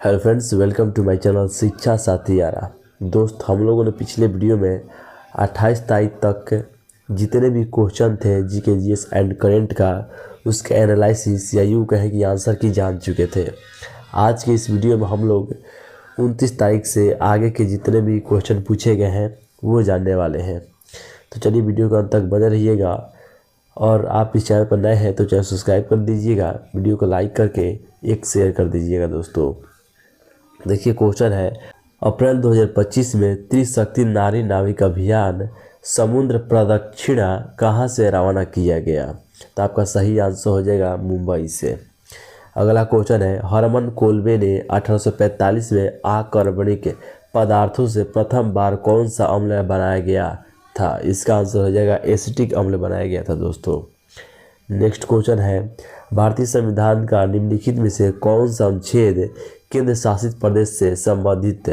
Hello friends, welcome to my channel Shiksha Sathi यारा। दोस्त, हम लोगों ने पिछले वीडियो में 28 तारीख तक जितने भी क्वेश्चन थे जीके जीएस एंड करेंट का, उसके एनालिसिस या यूँ कहें कि आंसर की जान चुके थे। आज के इस वीडियो में हम लोग 29 तारीख से आगे के जितने भी क्वेश्चन पूछे गए हैं वो जानने वाले हैं। तो चलिए वीडियो को अंत तक बने रहिएगा, और आप इस चैनल पर नए हैं तो चैनल सब्सक्राइब कर दीजिएगा, वीडियो को लाइक करके एक शेयर कर दीजिएगा। दोस्तों देखिए, क्वेश्चन है, अप्रैल 2025 में त्रिशक्ति नारी नाविक अभियान समुद्र प्रदक्षिणा कहाँ से रवाना किया गया? तो आपका सही आंसर हो जाएगा मुंबई से। अगला क्वेश्चन है, हरमन कोलबे ने 1845 में अकार्बनिक पदार्थों से प्रथम बार कौन सा अम्ल बनाया गया था? इसका आंसर हो जाएगा एसिटिक अम्ल बनाया गया था। दोस्तों नेक्स्ट क्वेश्चन है, भारतीय संविधान का निम्नलिखित में से कौन सा अनुच्छेद केंद्र शासित प्रदेश से संबंधित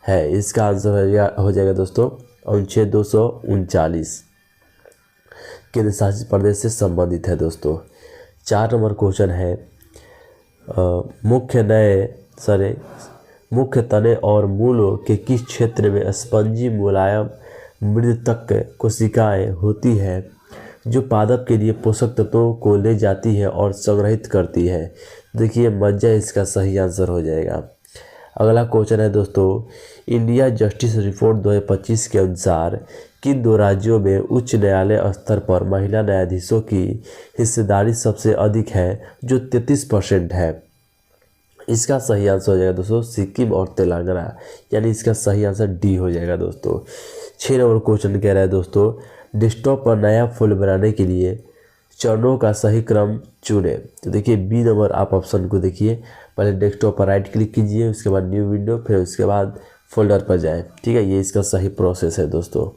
है? इसका आंसर हो जाएगा दोस्तों अनुच्छेद 239 केंद्र शासित प्रदेश से संबंधित है। दोस्तों 4 नंबर क्वेश्चन है, मुख्य तने और मूलों के किस क्षेत्र में स्पंजी मुलायम मृदतक कोशिकाएं होती है जो पादप के लिए पोषक तत्वों को ले जाती है और संग्रहित करती है? देखिए, मज्जा इसका सही आंसर हो जाएगा। अगला क्वेश्चन है दोस्तों, इंडिया जस्टिस रिपोर्ट 2025 के अनुसार किन 2 राज्यों में उच्च न्यायालय स्तर पर महिला न्यायाधीशों की हिस्सेदारी सबसे अधिक है, जो 33% है? इसका सही आंसर हो जाएगा दोस्तों सिक्किम और तेलंगाना, यानी इसका सही आंसर डी हो जाएगा। दोस्तों 6 नंबर क्वेश्चन कह रहा है दोस्तों, डेस्कटॉप पर नया फोल्ड बनाने के लिए चरणों का सही क्रम चुने। तो देखिए बी नंबर आप ऑप्शन को देखिए, पहले डेस्कटॉप पर राइट क्लिक कीजिए, उसके बाद न्यू विंडो, फिर उसके बाद फोल्डर पर जाएं। ठीक है, ये इसका सही प्रोसेस है। दोस्तों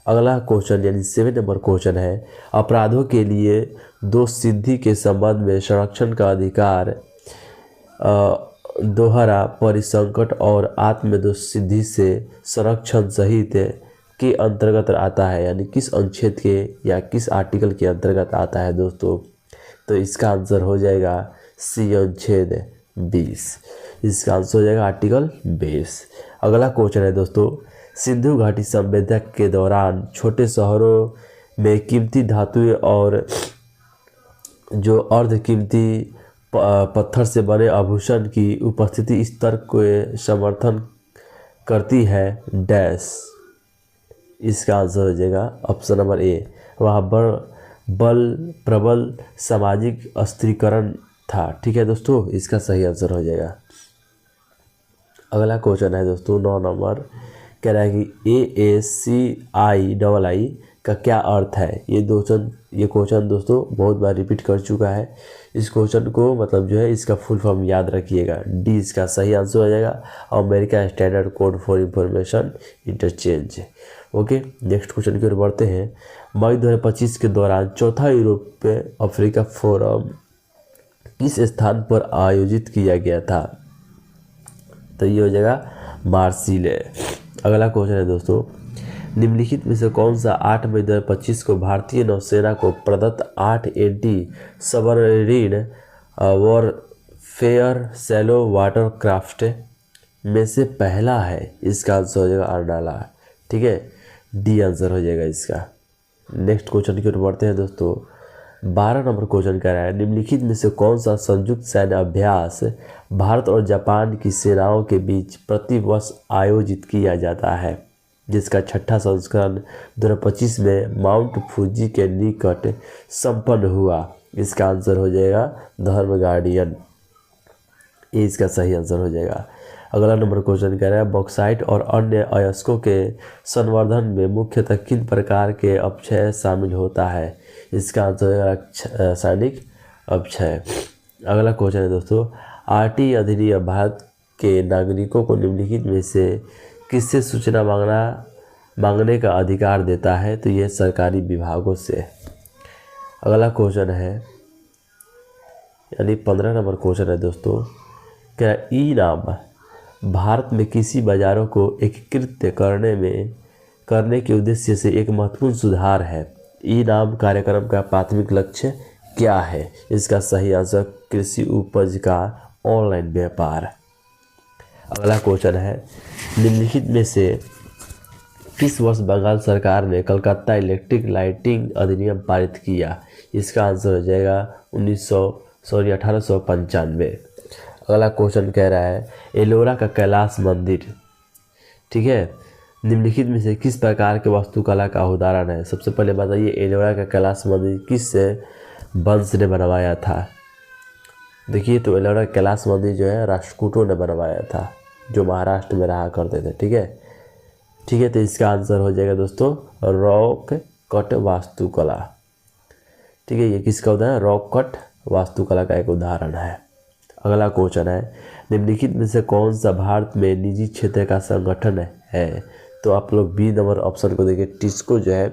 अगला क्वेश्चन यानी 7 नंबर क्वेश्चन है, अपराधों के लिए दोष सिद्धि के संबंध में संरक्षण का अधिकार दोहरा परिसंकट और आत्मदोष सिद्धि से संरक्षण सहित के अंतर्गत आता है, यानी किस अनुच्छेद के या किस आर्टिकल के अंतर्गत आता है? दोस्तों तो इसका आंसर हो जाएगा सी अनुच्छेद 20। इसका आंसर हो जाएगा आर्टिकल 20। अगला क्वेश्चन है दोस्तों, सिंधु घाटी संवेदक के दौरान छोटे शहरों में कीमती धातुएं और जो अर्ध कीमती पत्थर से बने आभूषण की उपस्थिति इस तर्क को समर्थन करती है डैश। इसका आंसर हो जाएगा ऑप्शन नंबर ए, वह प्रबल सामाजिक अस्थिरीकरण था। ठीक है दोस्तों, इसका सही आंसर हो जाएगा। अगला क्वेश्चन है दोस्तों 9 नंबर, कह रहा है कि AACIII का क्या अर्थ है? ये क्वेश्चन दोस्तों बहुत बार रिपीट कर चुका है। इस क्वेश्चन को मतलब जो है इसका फुल फॉर्म याद रखिएगा। डी इसका सही आंसर हो जाएगा, America standard code for information interchange. Okay, next question की ओर बढ़ते हैं। मई 2025 के दौरान चौथा यूरोपीय अफ्रीका फोरम किस स्थान पर आयोजित किया गया था? तो ये हो जाएगा मार्सिले। अगला क्वेश्चन है दोस्तों, निम्नलिखित में से कौन सा 8 मई 2025 को भारतीय नौसेना को प्रदत्त 8 anti submarine warfare shallow water craft में से पहला है? इसका आंसर हो जाएगा अर्नाला। ठीक है, डी आंसर हो जाएगा इसका। नेक्स्ट क्वेश्चन की ओर बढ़ते हैं दोस्तों। 12 नंबर क्वेश्चन कह रहा है, निम्नलिखित में से कौन सा संयुक्त सैन्य अभ्यास भारत और जापान की सेनाओं के बीच प्रतिवर्ष आयोजित किया जाता है, जिसका 6ठा संस्करण 2025 में माउंट फूजी के निकट संपन्न हुआ? इसका आंसर हो जाएगा धर्म गार्डियन। ये इसका सही आंसर हो जाएगा। अगला नंबर क्वेश्चन कह रहा है, बॉक्साइट और अन्य अयस्कों के संवर्धन में मुख्यतः किन प्रकार के अपक्षय शामिल होता है? इसका आंसर हो जाएगा रासायनिक अपक्षय। अगला क्वेश्चन है दोस्तों, RT अधिनियम भारत के नागरिकों को निम्नलिखित में से किससे सूचना मांगने का अधिकार देता है? तो यह सरकारी विभागों से। अगला क्वेश्चन है यानी 15 नंबर क्वेश्चन है दोस्तों, क्या ई नाम भारत में कृषि बाजारों को एकीकृत करने के उद्देश्य से एक महत्वपूर्ण सुधार है? ई नाम कार्यक्रम का प्राथमिक लक्ष्य क्या है? इसका सही आंसर कृषि उपज का ऑनलाइन व्यापार। अगला क्वेश्चन है, निम्नलिखित में से किस वर्ष बंगाल सरकार ने कलकत्ता इलेक्ट्रिक लाइटिंग अधिनियम पारित किया? इसका आंसर हो जाएगा 1895। अगला क्वेश्चन कह रहा है, एलोरा का कैलाश मंदिर, ठीक है, निम्नलिखित में से किस प्रकार के वास्तुकला का उदाहरण है? सबसे पहले बताइए, एलोरा का कैलाश मंदिर किस वंश ने बनवाया था? देखिए, तो एलोरा कैलाश मंदिर जो है राष्ट्रकूटों ने बनवाया था, जो महाराष्ट्र में रहा करते थे। ठीक है, तो इसका आंसर हो जाएगा दोस्तों रॉक कट वास्तुकला। ठीक है, ये किसका उदाहरण? रॉक कट वास्तुकला का एक उदाहरण है। अगला क्वेश्चन है, निम्नलिखित में से कौन सा भारत में निजी क्षेत्र का संगठन है? तो आप लोग बी नंबर ऑप्शन को देखिए, टिस्को जो है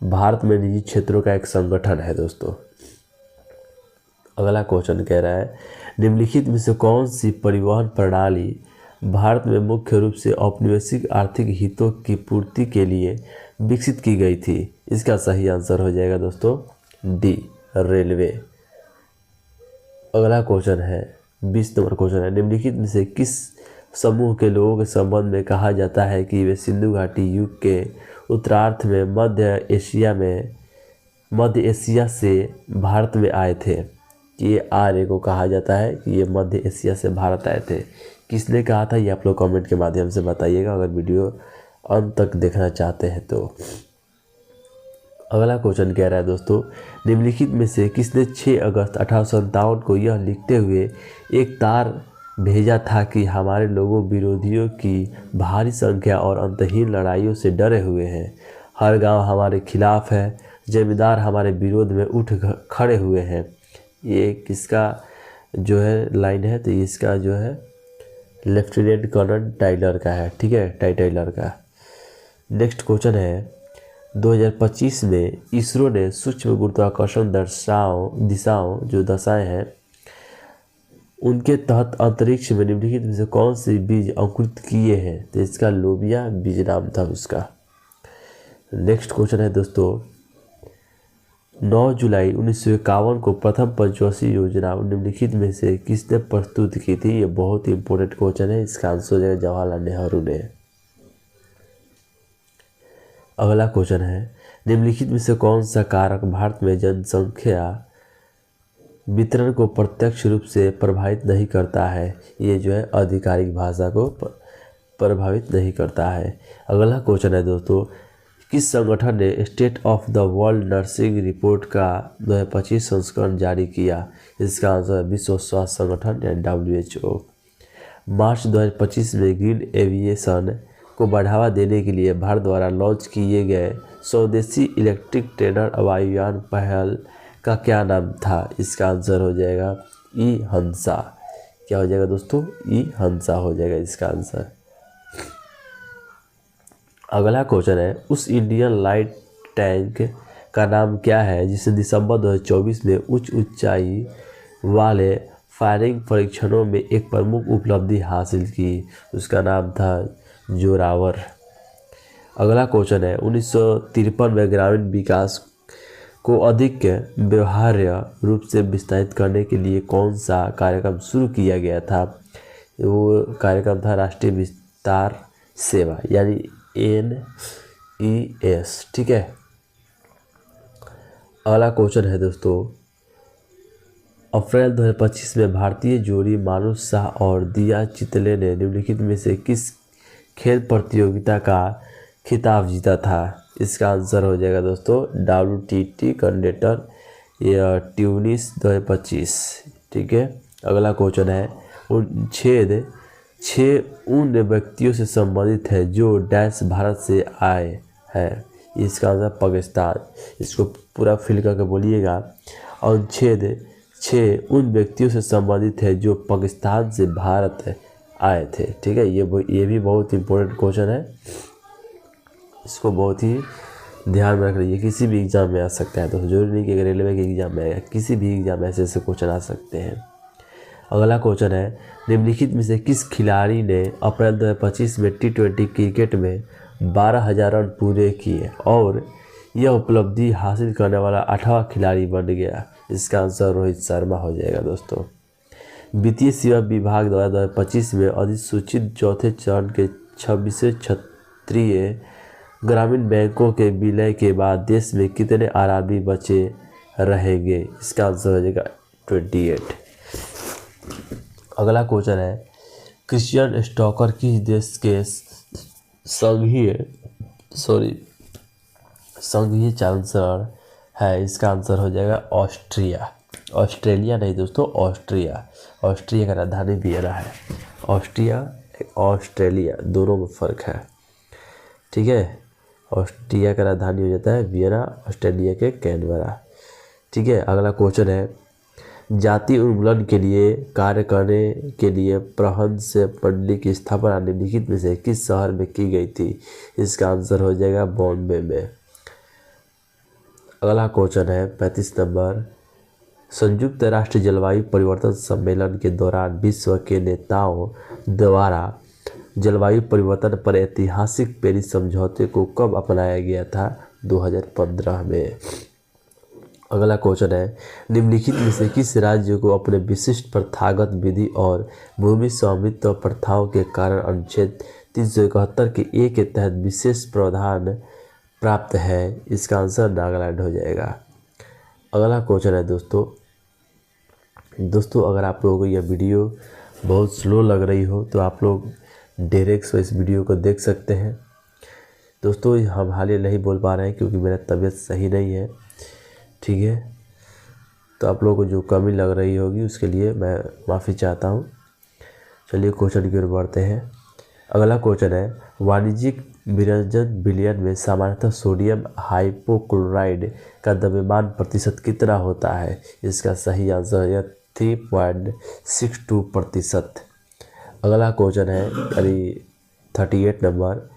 भारत में निजी क्षेत्रों का एक संगठन है दोस्तों। अगला क्वेश्चन कह रहा है, निम्नलिखित में से कौन सी परिवहन प्रणाली भारत में मुख्य रूप से औपनिवेशिक आर्थिक हितों की पूर्ति के लिए विकसित की गई थी? इसका सही आंसर हो जाएगा दोस्तों डी, रेलवे। अगला क्वेश्चन है 20 नंबर क्वेश्चन है, निम्नलिखित में से किस समूह के लोगों के संबंध में कहा जाता है कि वे सिंधु घाटी युग के उत्तरार्ध में मध्य एशिया से भारत में आए थे? ये आर्य को कहा जाता है कि ये मध्य एशिया से भारत आए थे। किसने कहा था, ये आप लोग कमेंट के माध्यम से बताइएगा अगर वीडियो अंत तक देखना चाहते हैं तो। अगला क्वेश्चन कह रहा है दोस्तों, निम्नलिखित में से किसने 6 अगस्त 1857 को यह लिखते हुए एक तार भेजा था कि हमारे लोगों विरोधियों की भारी संख्या और अंतहीन लड़ाइयों से डरे हुए हैं, हर गांव हमारे खिलाफ है, जमींदार हमारे विरोध में उठ खड़े हुए हैं। ये किसका जो है लाइन है? तो इसका जो है लेफ्टिनेंट कर्नल टाइलर का है। ठीक है, टाइलर का। नेक्स्ट क्वेश्चन है, 2025 में इसरो ने सूक्ष्म गुरुत्वाकर्षण दिशाओं जो दशाएं हैं उनके तहत अंतरिक्ष में निम्नलिखित में से कौन से बीज अंकुरित किए हैं? तो इसका लोबिया बीज नाम था उसका। नेक्स्ट क्वेश्चन है दोस्तों, 9 जुलाई 1951 को प्रथम पंचवर्षीय योजना निम्नलिखित में से किसने प्रस्तुत की थी? ये बहुत ही इंपॉर्टेंट क्वेश्चन है, इसका आंसर हो जाएगा जवाहरलाल नेहरू ने। अगला क्वेश्चन है, निम्नलिखित में से कौन सा कारक भारत में जनसंख्या वितरण को प्रत्यक्ष रूप से प्रभावित नहीं करता है? ये जो है आधिकारिक भाषा को प्रभावित नहीं करता है। अगला क्वेश्चन है दोस्तों, किस संगठन ने state of the world nursing report का 2025 संस्करण जारी किया? इसका आंसर विश्व स्वास्थ्य संगठन या WHO। मार्च 2025 में ग्रीन एविएशन को बढ़ावा देने के लिए भारत द्वारा लॉन्च किए गए स्वदेशी इलेक्ट्रिक ट्रेनर वायुयान पहल का क्या नाम था? इसका आंसर हो जाएगा ई हंसा। क्या हो जाएगा दोस्तों? ई हंसा हो जाएगा इसका आंसर। अगला क्वेश्चन है, उस इंडियन लाइट टैंक का नाम क्या है जिसने दिसंबर 2024 में उच्च ऊंचाई वाले फायरिंग परीक्षणों में एक प्रमुख उपलब्धि हासिल की? उसका नाम था जोरावर। अगला क्वेश्चन है, 1953 में ग्रामीण विकास को अधिक व्यवहार्य रूप से विस्तारित करने के लिए कौन सा कार्यक्रम शुरू किया गया था? वो कार्यक्रम था राष्ट्रीय विस्तार सेवा यानी NES। ठीक है। अगला क्वेश्चन है दोस्तों, अप्रैल 2025 में भारतीय जोड़ी मानुष शाह और दिया चितले ने निम्नलिखित में से किस खेल प्रतियोगिता का खिताब जीता था? इसका आंसर हो जाएगा दोस्तों WTT कंडेटर या ट्यूनिस 2025। ठीक है। अगला क्वेश्चन है, छह उन व्यक्तियों से संबंधित है जो डैश भारत से आए हैं। इसका आंसर पाकिस्तान। इसको पूरा फिल करके बोलिएगा। और छः उन व्यक्तियों से संबंधित है जो पाकिस्तान से भारत आए थे। ठीक है, ये भी बहुत इंपॉर्टेंट क्वेश्चन है, इसको बहुत ही ध्यान में रख लीजिए। किसी भी एग्ज़ाम में आ सकता है, तो जरूरी नहीं कि रेलवे के एग्ज़ाम में आएगा, किसी भी एग्ज़ाम में ऐसे क्वेश्चन आ सकते हैं। अगला क्वेश्चन है, निम्नलिखित में से किस खिलाड़ी ने अप्रैल 2025 में T20 क्रिकेट में 12,000 रन पूरे किए और यह उपलब्धि हासिल करने वाला 8वां खिलाड़ी बन गया? इसका आंसर रोहित शर्मा हो जाएगा दोस्तों। वित्तीय सेवा विभाग द्वारा 2025 में अधिसूचित चौथे चरण के 26वें क्षेत्रीय ग्रामीण बैंकों के विलय के बाद देश में कितने आरआरबी बचे रहेंगे? इसका आंसर हो जाएगा 28। अगला क्वेश्चन है, क्रिश्चियन स्टॉकर किस देश के संघीय चांसलर है? इसका आंसर हो जाएगा ऑस्ट्रिया। ऑस्ट्रेलिया नहीं दोस्तों, ऑस्ट्रिया। ऑस्ट्रिया का राजधानी वियना है। ऑस्ट्रिया ऑस्ट्रेलिया दोनों में फ़र्क है, ठीक है। ऑस्ट्रिया का राजधानी हो जाता है वियना, ऑस्ट्रेलिया के कैनबरा, ठीक है। अगला क्वेश्चन है, जाति उन्मूलन के लिए कार्य करने के लिए प्रहंस मंडली की स्थापना निम्नलिखित में से किस शहर में की गई थी? इसका आंसर हो जाएगा बॉम्बे में। अगला क्वेश्चन है 35 नंबर, संयुक्त राष्ट्र जलवायु परिवर्तन सम्मेलन के दौरान विश्व के नेताओं द्वारा जलवायु परिवर्तन पर ऐतिहासिक पेरिस समझौते को कब अपनाया गया था? 2015 में। अगला क्वेश्चन है, निम्नलिखित में से किस राज्य को अपने विशिष्ट प्रथागत विधि और भूमि स्वामित्व प्रथाओं के कारण अनुच्छेद 371 के ए के तहत विशेष प्रावधान प्राप्त है? इसका आंसर नागालैंड हो जाएगा। अगला क्वेश्चन है दोस्तों अगर आप लोगों को यह वीडियो बहुत स्लो लग रही हो तो आप लोग डायरेक्ट इस वीडियो को देख सकते हैं। दोस्तों हम हाल नहीं बोल पा रहे हैं क्योंकि मेरा तबीयत सही नहीं है, ठीक है। तो आप लोगों को जो कमी लग रही होगी उसके लिए मैं माफ़ी चाहता हूँ। चलिए क्वेश्चन की ओर बढ़ते हैं। अगला क्वेश्चन है, वाणिज्यिक विरंजन विलयन में सामान्यतः सोडियम हाइपोक्लोराइड का द्रव्यमान प्रतिशत कितना होता है? इसका सही आंसर है 3.62%। अगला क्वेश्चन है 38 नंबर,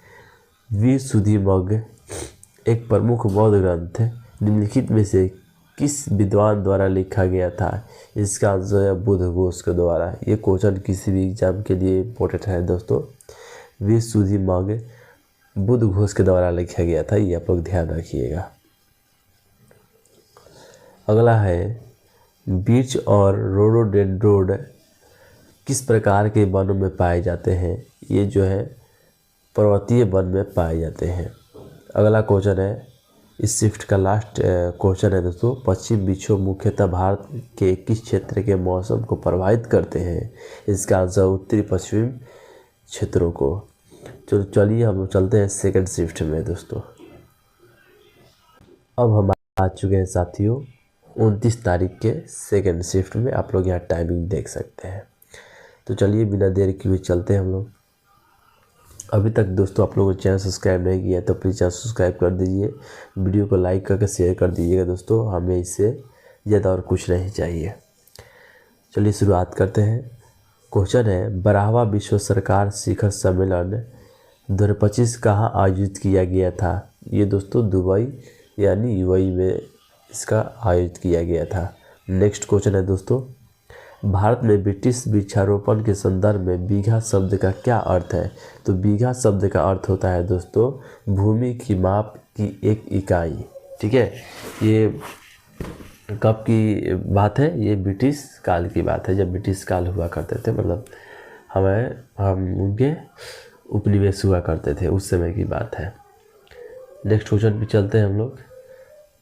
विशुद्धिमग्ग एक प्रमुख बौद्ध ग्रंथ निम्नलिखित में से किस विद्वान द्वारा लिखा गया था? इसका आंसर है बुद्ध घोष के द्वारा। ये क्वेश्चन किसी भी एग्जाम के लिए इम्पोर्टेंट है दोस्तों। विशुद्धिमग्ग बुद्ध घोष के द्वारा लिखा गया था, ये आप लोग ध्यान रखिएगा। अगला है, बीच और रोडोडेंड्रोन किस प्रकार के वनों में पाए जाते हैं? ये जो है पर्वतीय वन में पाए जाते हैं। अगला क्वेश्चन है, इस शिफ्ट का लास्ट क्वेश्चन है दोस्तों, पश्चिम विक्षोभ मुख्यतः भारत के किस क्षेत्र के मौसम को प्रभावित करते हैं? इसका आंसर उत्तरी पश्चिम क्षेत्रों को। चलिए हम चलते हैं सेकंड शिफ्ट में दोस्तों। अब हम आ चुके हैं साथियों 29 तारीख के सेकंड शिफ्ट में। आप लोग यहाँ टाइमिंग देख सकते हैं। तो चलिए बिना देर किए चलते हैं हम लोग। अभी तक दोस्तों आप लोगों ने चैनल सब्सक्राइब नहीं किया तो प्लीज़ चैनल सब्सक्राइब कर दीजिए, वीडियो को लाइक करके शेयर कर दीजिएगा दोस्तों, हमें इससे ज़्यादा और कुछ नहीं चाहिए। चलिए शुरुआत करते हैं। क्वेश्चन है, 12वां विश्व सरकार शिखर सम्मेलन 2025 कहाँ आयोजित किया गया था? ये दोस्तों दुबई यानी यूएई में इसका आयोजित किया गया था। नेक्स्ट क्वेश्चन है दोस्तों, भारत में ब्रिटिश वृक्षारोपण के संदर्भ में बीघा शब्द का क्या अर्थ है? तो बीघा शब्द का अर्थ होता है दोस्तों भूमि की माप की एक इकाई, ठीक है। ये कब की बात है? ये ब्रिटिश काल की बात है, जब ब्रिटिश काल हुआ करते थे, मतलब हम उनके उपनिवेश हुआ करते थे, उस समय की बात है। नेक्स्ट क्वेश्चन पे चलते हैं हम लोग।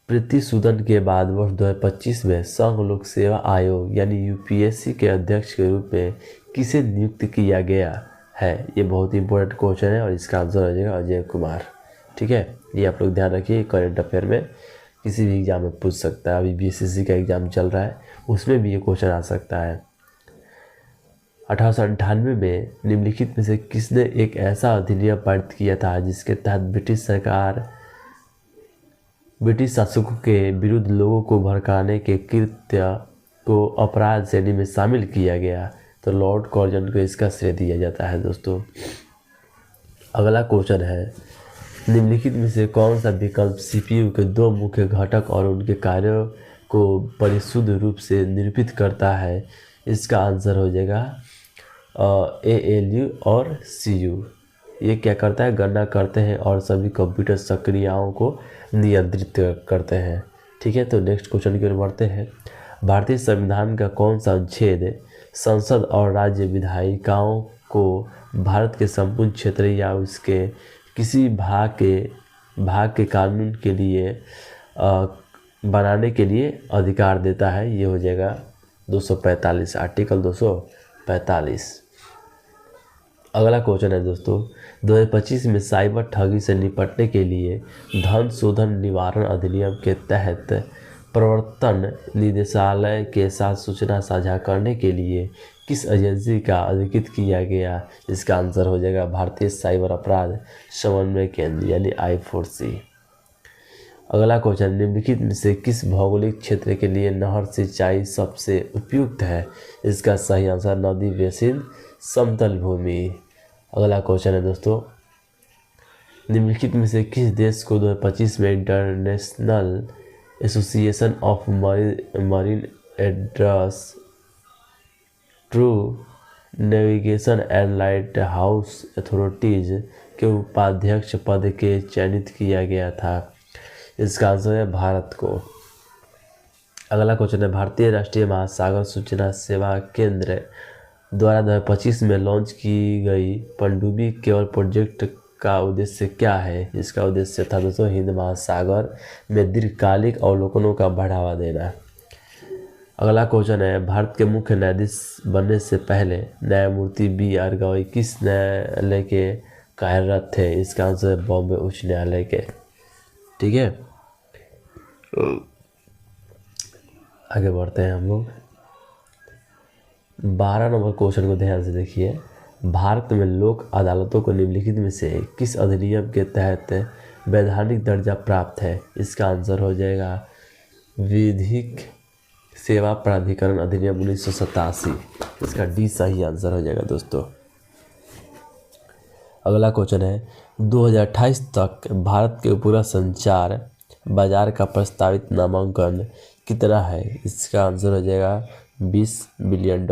प्रतिशोधन के बाद वर्ष 2025 में संघ लोक सेवा आयोग यानी यूपीएससी के अध्यक्ष के रूप में किसे नियुक्त किया गया है? ये बहुत ही इंपॉर्टेंट क्वेश्चन है और इसका आंसर हो जाएगा अजय कुमार, ठीक है। ये आप लोग ध्यान रखिए, करंट अफेयर में किसी भी एग्जाम में पूछ सकता है। अभी बीएसएससी का एग्ज़ाम चल रहा है, उसमें भी ये क्वेश्चन आ सकता है। 1898 में निम्नलिखित में से किसने एक ऐसा अधिनियम पारित किया था जिसके तहत ब्रिटिश शासकों के विरुद्ध लोगों को भड़काने के कृत्य को अपराध श्रेणी में शामिल किया गया? तो लॉर्ड कॉर्जन को इसका श्रेय दिया जाता है दोस्तों। अगला क्वेश्चन है, निम्नलिखित में से कौन सा विकल्प सीपीयू के दो मुख्य घटक और उनके कार्यों को परिशुद्ध रूप से निरूपित करता है? इसका आंसर हो जाएगा ALU और CU। ये क्या करता है? गणना करते हैं और सभी कंप्यूटर प्रक्रियाओं को नियंत्रित करते हैं, ठीक है। तो नेक्स्ट क्वेश्चन की ओर बढ़ते हैं। भारतीय संविधान का कौन सा अनुच्छेद संसद और राज्य विधायिकाओं को भारत के संपूर्ण क्षेत्र या उसके किसी भाग के कानून के लिए बनाने के लिए अधिकार देता है। ये हो जाएगा 245, आर्टिकल 245। अगला क्वेश्चन है दोस्तों, 2025 में साइबर ठगी से निपटने के लिए धन शोधन निवारण अधिनियम के तहत प्रवर्तन निदेशालय के साथ सूचना साझा करने के लिए किस एजेंसी का अधिकृत किया गया? इसका आंसर हो जाएगा भारतीय साइबर अपराध समन्वय केंद्र यानी I4C। अगला क्वेश्चन, निम्नलिखित में से किस भौगोलिक क्षेत्र के लिए नहर सिंचाई सबसे उपयुक्त है? इसका सही आंसर नदी बेसिन समतल भूमि। अगला क्वेश्चन है दोस्तों, निम्नलिखित में से किस देश को 2025 में international association of marine address true navigation and light house authorities के उपाध्यक्ष पद के चयनित किया गया था? इसका आंसर है भारत को। अगला क्वेश्चन है, भारतीय राष्ट्रीय महासागर सूचना सेवा केंद्र द्वारा 2025 में लॉन्च की गई पनडुब्बी केबल प्रोजेक्ट का उद्देश्य क्या है? इसका उद्देश्य था दोस्तों हिंद महासागर में दीर्घकालिक अवलोकनों का बढ़ावा देना। अगला क्वेश्चन है, भारत के मुख्य न्यायाधीश बनने से पहले न्यायमूर्ति BR गवई किस न्यायालय के कार्यरत थे? इसका आंसर है बॉम्बे उच्च न्यायालय के। ठीक है, आगे बढ़ते हैं हम लोग। 12 नंबर क्वेश्चन को ध्यान से देखिए, भारत में लोक अदालतों को निम्नलिखित में से किस अधिनियम के तहत वैधानिक दर्जा प्राप्त है? इसका आंसर हो जाएगा विधिक सेवा प्राधिकरण अधिनियम 1987। इसका डी सही आंसर हो जाएगा दोस्तों। अगला क्वेश्चन है, 2028 तक भारत के पूरा संचार बाजार का प्रस्तावित नामांकन कितना है? इसका आंसर हो जाएगा $20 बिलियन।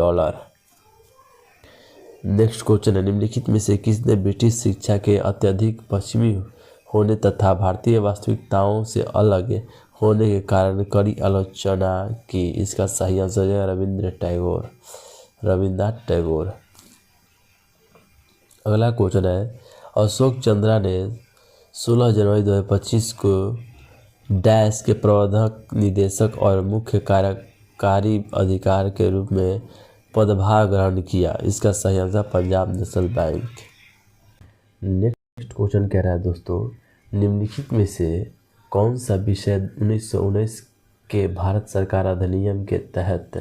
नेक्स्ट क्वेश्चन है, निम्नलिखित में से किसने ब्रिटिश शिक्षा के अत्यधिक पश्चिमी होने तथा भारतीय वास्तविकताओं से अलग होने के कारण कड़ी आलोचना की? इसका सही आंसर है रविन्द्रनाथ टैगोर। अगला क्वेश्चन है, अशोक चंद्रा ने 16 जनवरी 2025 को डैश के प्रबंधक निदेशक और मुख्य कार्यकारी अधिकारी के रूप में पदभार ग्रहण किया। इसका सही answer Punjab national bank. Next question कह रहा है दोस्तों, निम्नलिखित में से कौन सा विषय 1919 के भारत सरकार अधिनियम के तहत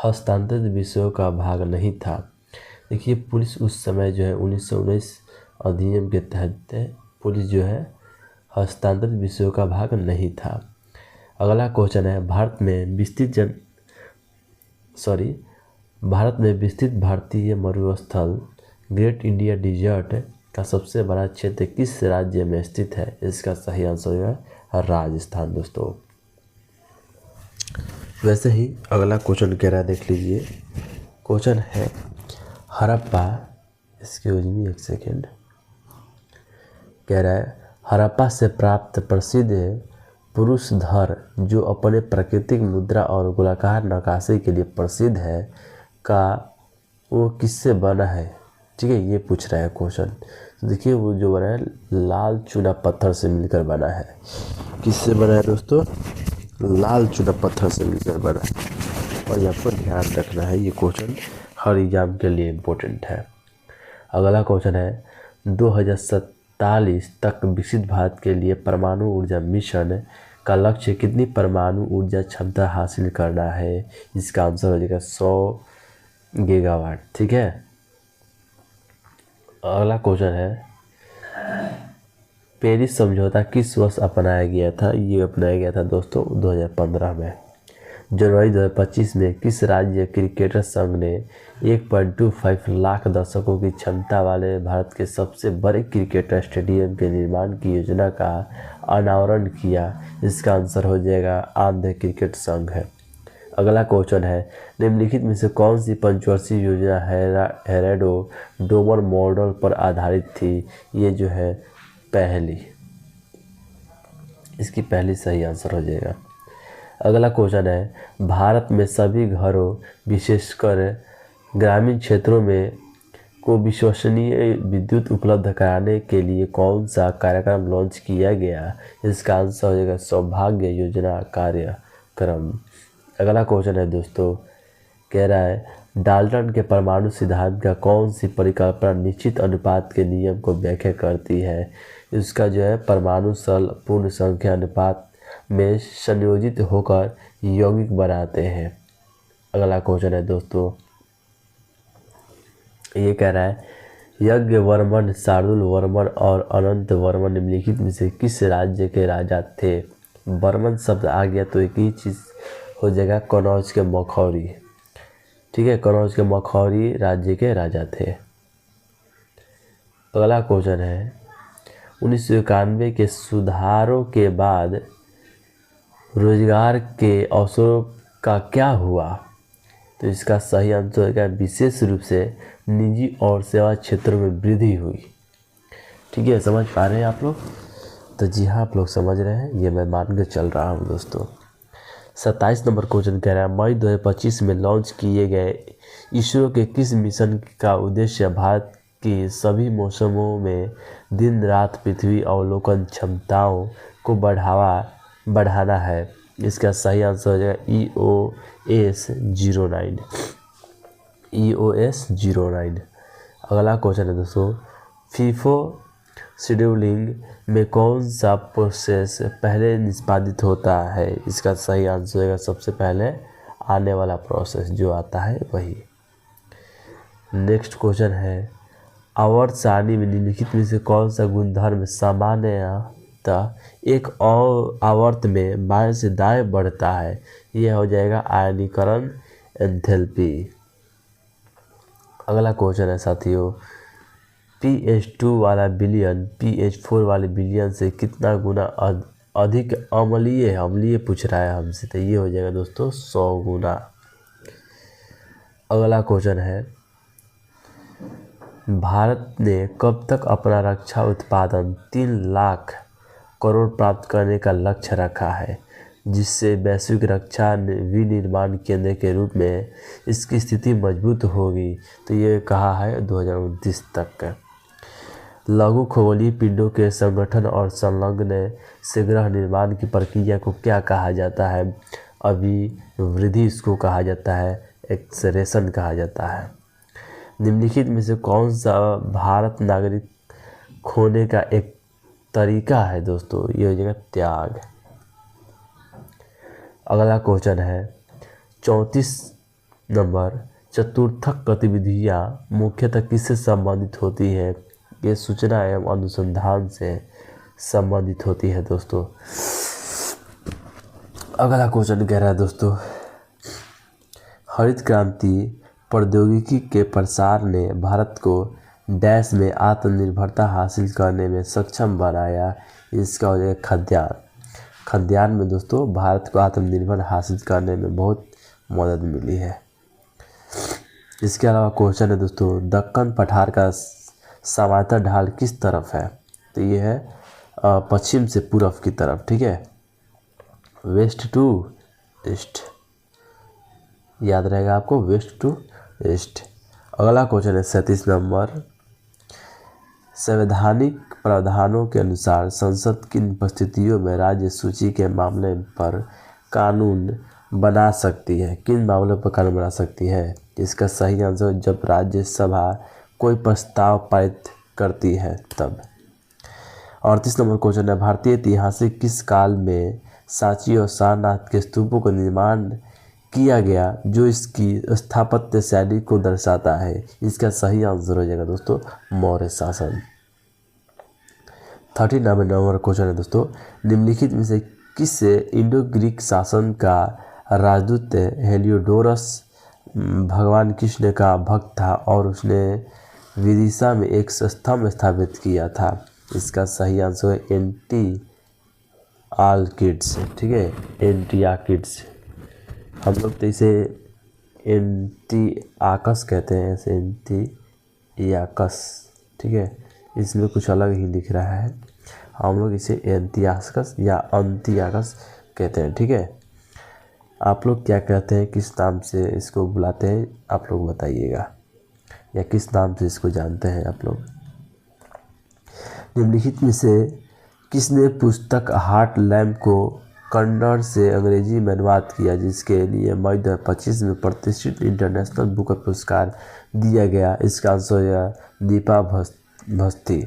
हस्तांतरित विषयों का भाग नहीं था? देखिए, पुलिस उस समय जो है 1919 अधिनियम के तहत पुलिस जो है हस्तांतरित विषयों का भाग नहीं था। अगला क्वेश्चन है, भारत में विस्तृत भारतीय मरुस्थल ग्रेट इंडिया डिजर्ट का सबसे बड़ा क्षेत्र किस राज्य में स्थित है? इसका सही आंसर है राजस्थान दोस्तों। वैसे ही अगला क्वेश्चन कह रहा है, देख लीजिए, क्वेश्चन है हड़प्पा, एक्सक्यूज मी एक सेकेंड, कह रहा है हड़प्पा से प्राप्त प्रसिद्ध पुरुष धर जो अपने प्राकृतिक मुद्रा और गोलाकार नक्काशी के लिए प्रसिद्ध है का वो किससे बना है? ठीक है, ये पूछ रहा है क्वेश्चन। तो देखिए, वो जो बना है लाल चूना पत्थर से मिलकर बना है। किससे बना है दोस्तों? लाल चूना पत्थर से मिलकर बना है। और यहाँ पर ध्यान रखना है, ये क्वेश्चन हर एग्जाम के लिए इम्पोर्टेंट है। अगला क्वेश्चन है, 2047 तक विकसित भारत के लिए परमाणु ऊर्जा मिशन का लक्ष्य कितनी परमाणु ऊर्जा क्षमता हासिल करना है? इसका आंसर हो जाएगा 100 गीगावाट। ठीक है, अगला क्वेश्चन है, पेरिस समझौता किस वर्ष अपनाया गया था? ये अपनाया गया था दोस्तों 2015 में। जनवरी 2025 में किस राज्य क्रिकेटर संघ ने 1.25 लाख दर्शकों की क्षमता वाले भारत के सबसे बड़े क्रिकेट स्टेडियम के निर्माण की योजना का अनावरण किया? इसका आंसर हो जाएगा आंध्र क्रिकेट संघ है। अगला क्वेश्चन है, निम्नलिखित में से कौन सी पंचवर्षीय योजना हेरेडो डोमर मॉडल पर आधारित थी? ये जो है पहली, इसकी पहली सही आंसर हो जाएगा। अगला क्वेश्चन है, भारत में सभी घरों विशेषकर ग्रामीण क्षेत्रों में को विश्वसनीय विद्युत उपलब्ध कराने के लिए कौन सा कार्यक्रम लॉन्च किया गया? इसका आंसर हो जाएगा सौभाग्य योजना कार्यक्रम। अगला क्वेश्चन है दोस्तों, कह रहा है डाल्टन के परमाणु सिद्धांत का कौन सी परिकल्पना निश्चित अनुपात के नियम को व्याख्या करती है? इसका जो है परमाणु सरल पूर्ण संख्या अनुपात में संयोजित होकर यौगिक बनाते हैं। अगला क्वेश्चन है दोस्तों, ये कह रहा है यज्ञ वर्मन, शार्दुल वर्मन और अनंत वर्मन निम्नलिखित में से किस राज्य के राजा थे? वर्मन शब्द आ गया तो एक ही चीज़ हो जाएगा, कनौज के मखौरी। ठीक है, कनौज के मखौरी राज्य के राजा थे। अगला क्वेश्चन है 1991 के सुधारों के बाद रोजगार के अवसरों का क्या हुआ? तो इसका सही आंसर है विशेष रूप से निजी और सेवा क्षेत्रों में वृद्धि हुई। ठीक है, समझ पा रहे हैं आप लोग? तो जी हाँ, आप लोग समझ रहे हैं, ये मैं मान के चल रहा हूँ दोस्तों। 27 नंबर क्वेश्चन कह रहा है मई 2025 में लॉन्च किए गए इसरो के किस मिशन का उद्देश्य भारत की सभी मौसमों में दिन रात पृथ्वी अवलोकन क्षमताओं को बढ़ाना है? इसका सही आंसर हो जाएगा EOS-09। EOS-09। अगला क्वेश्चन है दोस्तों, फीफो शेड्यूलिंग में कौन सा प्रोसेस पहले निष्पादित होता है? इसका सही आंसर है सबसे पहले आने वाला प्रोसेस जो आता है वही। नेक्स्ट क्वेश्चन है आवर्त सारणी में निम्नलिखित में से कौन सा गुणधर्म सामान्यतः एक और आवर्त में बाएं से दाएं बढ़ता है? यह हो जाएगा आयनीकरण एंथैल्पी। अगला क्वेश्चन है साथियों, pH2 वाला विलयन pH4 वाले विलयन से कितना गुना अधिक अम्लीय पूछ रहा है हमसे, तो ये हो जाएगा दोस्तों 100 गुना। अगला क्वेश्चन है भारत ने कब तक अपना रक्षा उत्पादन 3 लाख करोड़ प्राप्त करने का लक्ष्य रखा है, जिससे वैश्विक रक्षा विनिर्माण केंद्र के रूप में इसकी स्थिति मजबूत होगी? तो ये कहा है 2029 तक। लघु खगोलीय पिंडों के संगठन और संलग्न से ग्रह निर्माण की प्रक्रिया को क्या कहा जाता है? अभिवृद्धि इसको कहा जाता है, एक्सरेशन कहा जाता है। निम्नलिखित में से कौन सा भारत नागरिक खोने का एक तरीका है दोस्तों? ये हो जाएगा त्याग। अगला क्वेश्चन है 34 नंबर, चतुर्थक गतिविधियाँ मुख्यतः किससे संबंधित होती है? ये सूचना एवं अनुसंधान से संबंधित होती है दोस्तों। अगला क्वेश्चन कह रहा है दोस्तों, हरित क्रांति प्रौद्योगिकी के प्रसार ने भारत को डैश में आत्मनिर्भरता हासिल करने में सक्षम बनाया? इसका हो जाएगा खाद्यान्न। खाद्यान्न में दोस्तों भारत को आत्मनिर्भर हासिल करने में बहुत मदद मिली है। इसके अलावा क्वेश्चन है दोस्तों, दक्कन पठार का समांतर ढाल किस तरफ है? तो ये है पश्चिम से पूर्व की तरफ। ठीक है, वेस्ट टू ईस्ट, याद रहेगा आपको, वेस्ट टू ईस्ट। अगला क्वेश्चन है 37 नंबर, संवैधानिक प्रावधानों के अनुसार संसद किन परिस्थितियों में राज्य सूची के मामले पर कानून बना सकती है? किन मामलों पर कानून बना सकती है? इसका सही आंसर जब राज्यसभा कोई प्रस्ताव पारित करती है तब। 38 नंबर क्वेश्चन है, भारतीय इतिहास के किस काल में सांची और सारनाथ के स्तूपों का निर्माण किया गया जो इसकी स्थापत्य शैली को दर्शाता है? इसका सही आंसर हो जाएगा दोस्तों मौर्य शासन। 39 नंबर क्वेश्चन है दोस्तों, निम्नलिखित में से किस इंडो ग्रीक शासन का राजदूत हेलियोडोरस भगवान कृष्ण का भक्त था और उसने विदिशा में एक स्तंभ स्थापित किया था? इसका सही आंसर है एंटिआलकिड्स। ठीक है, एंटिआकिड्स। हम लोग तो इसे एंटिआकस कहते हैं, ऐसे एंटिआकस। ठीक है, इसमें कुछ अलग ही लिख रहा है, हम लोग इसे एंटिआकस या अंतिआकस कहते हैं। ठीक है, आप लोग क्या कहते हैं, किस नाम से इसको बुलाते हैं, आप लोग बताइएगा, या किस नाम से इसको जानते हैं आप लोग। निम्नलिखित में से किसने पुस्तक हार्ट लैम्प को कन्नड़ से अंग्रेजी में अनुवाद किया, जिसके लिए मई 2025 में प्रतिष्ठित इंटरनेशनल बुक पुरस्कार दिया गया? इसका आंसर है दीपा भस्ती।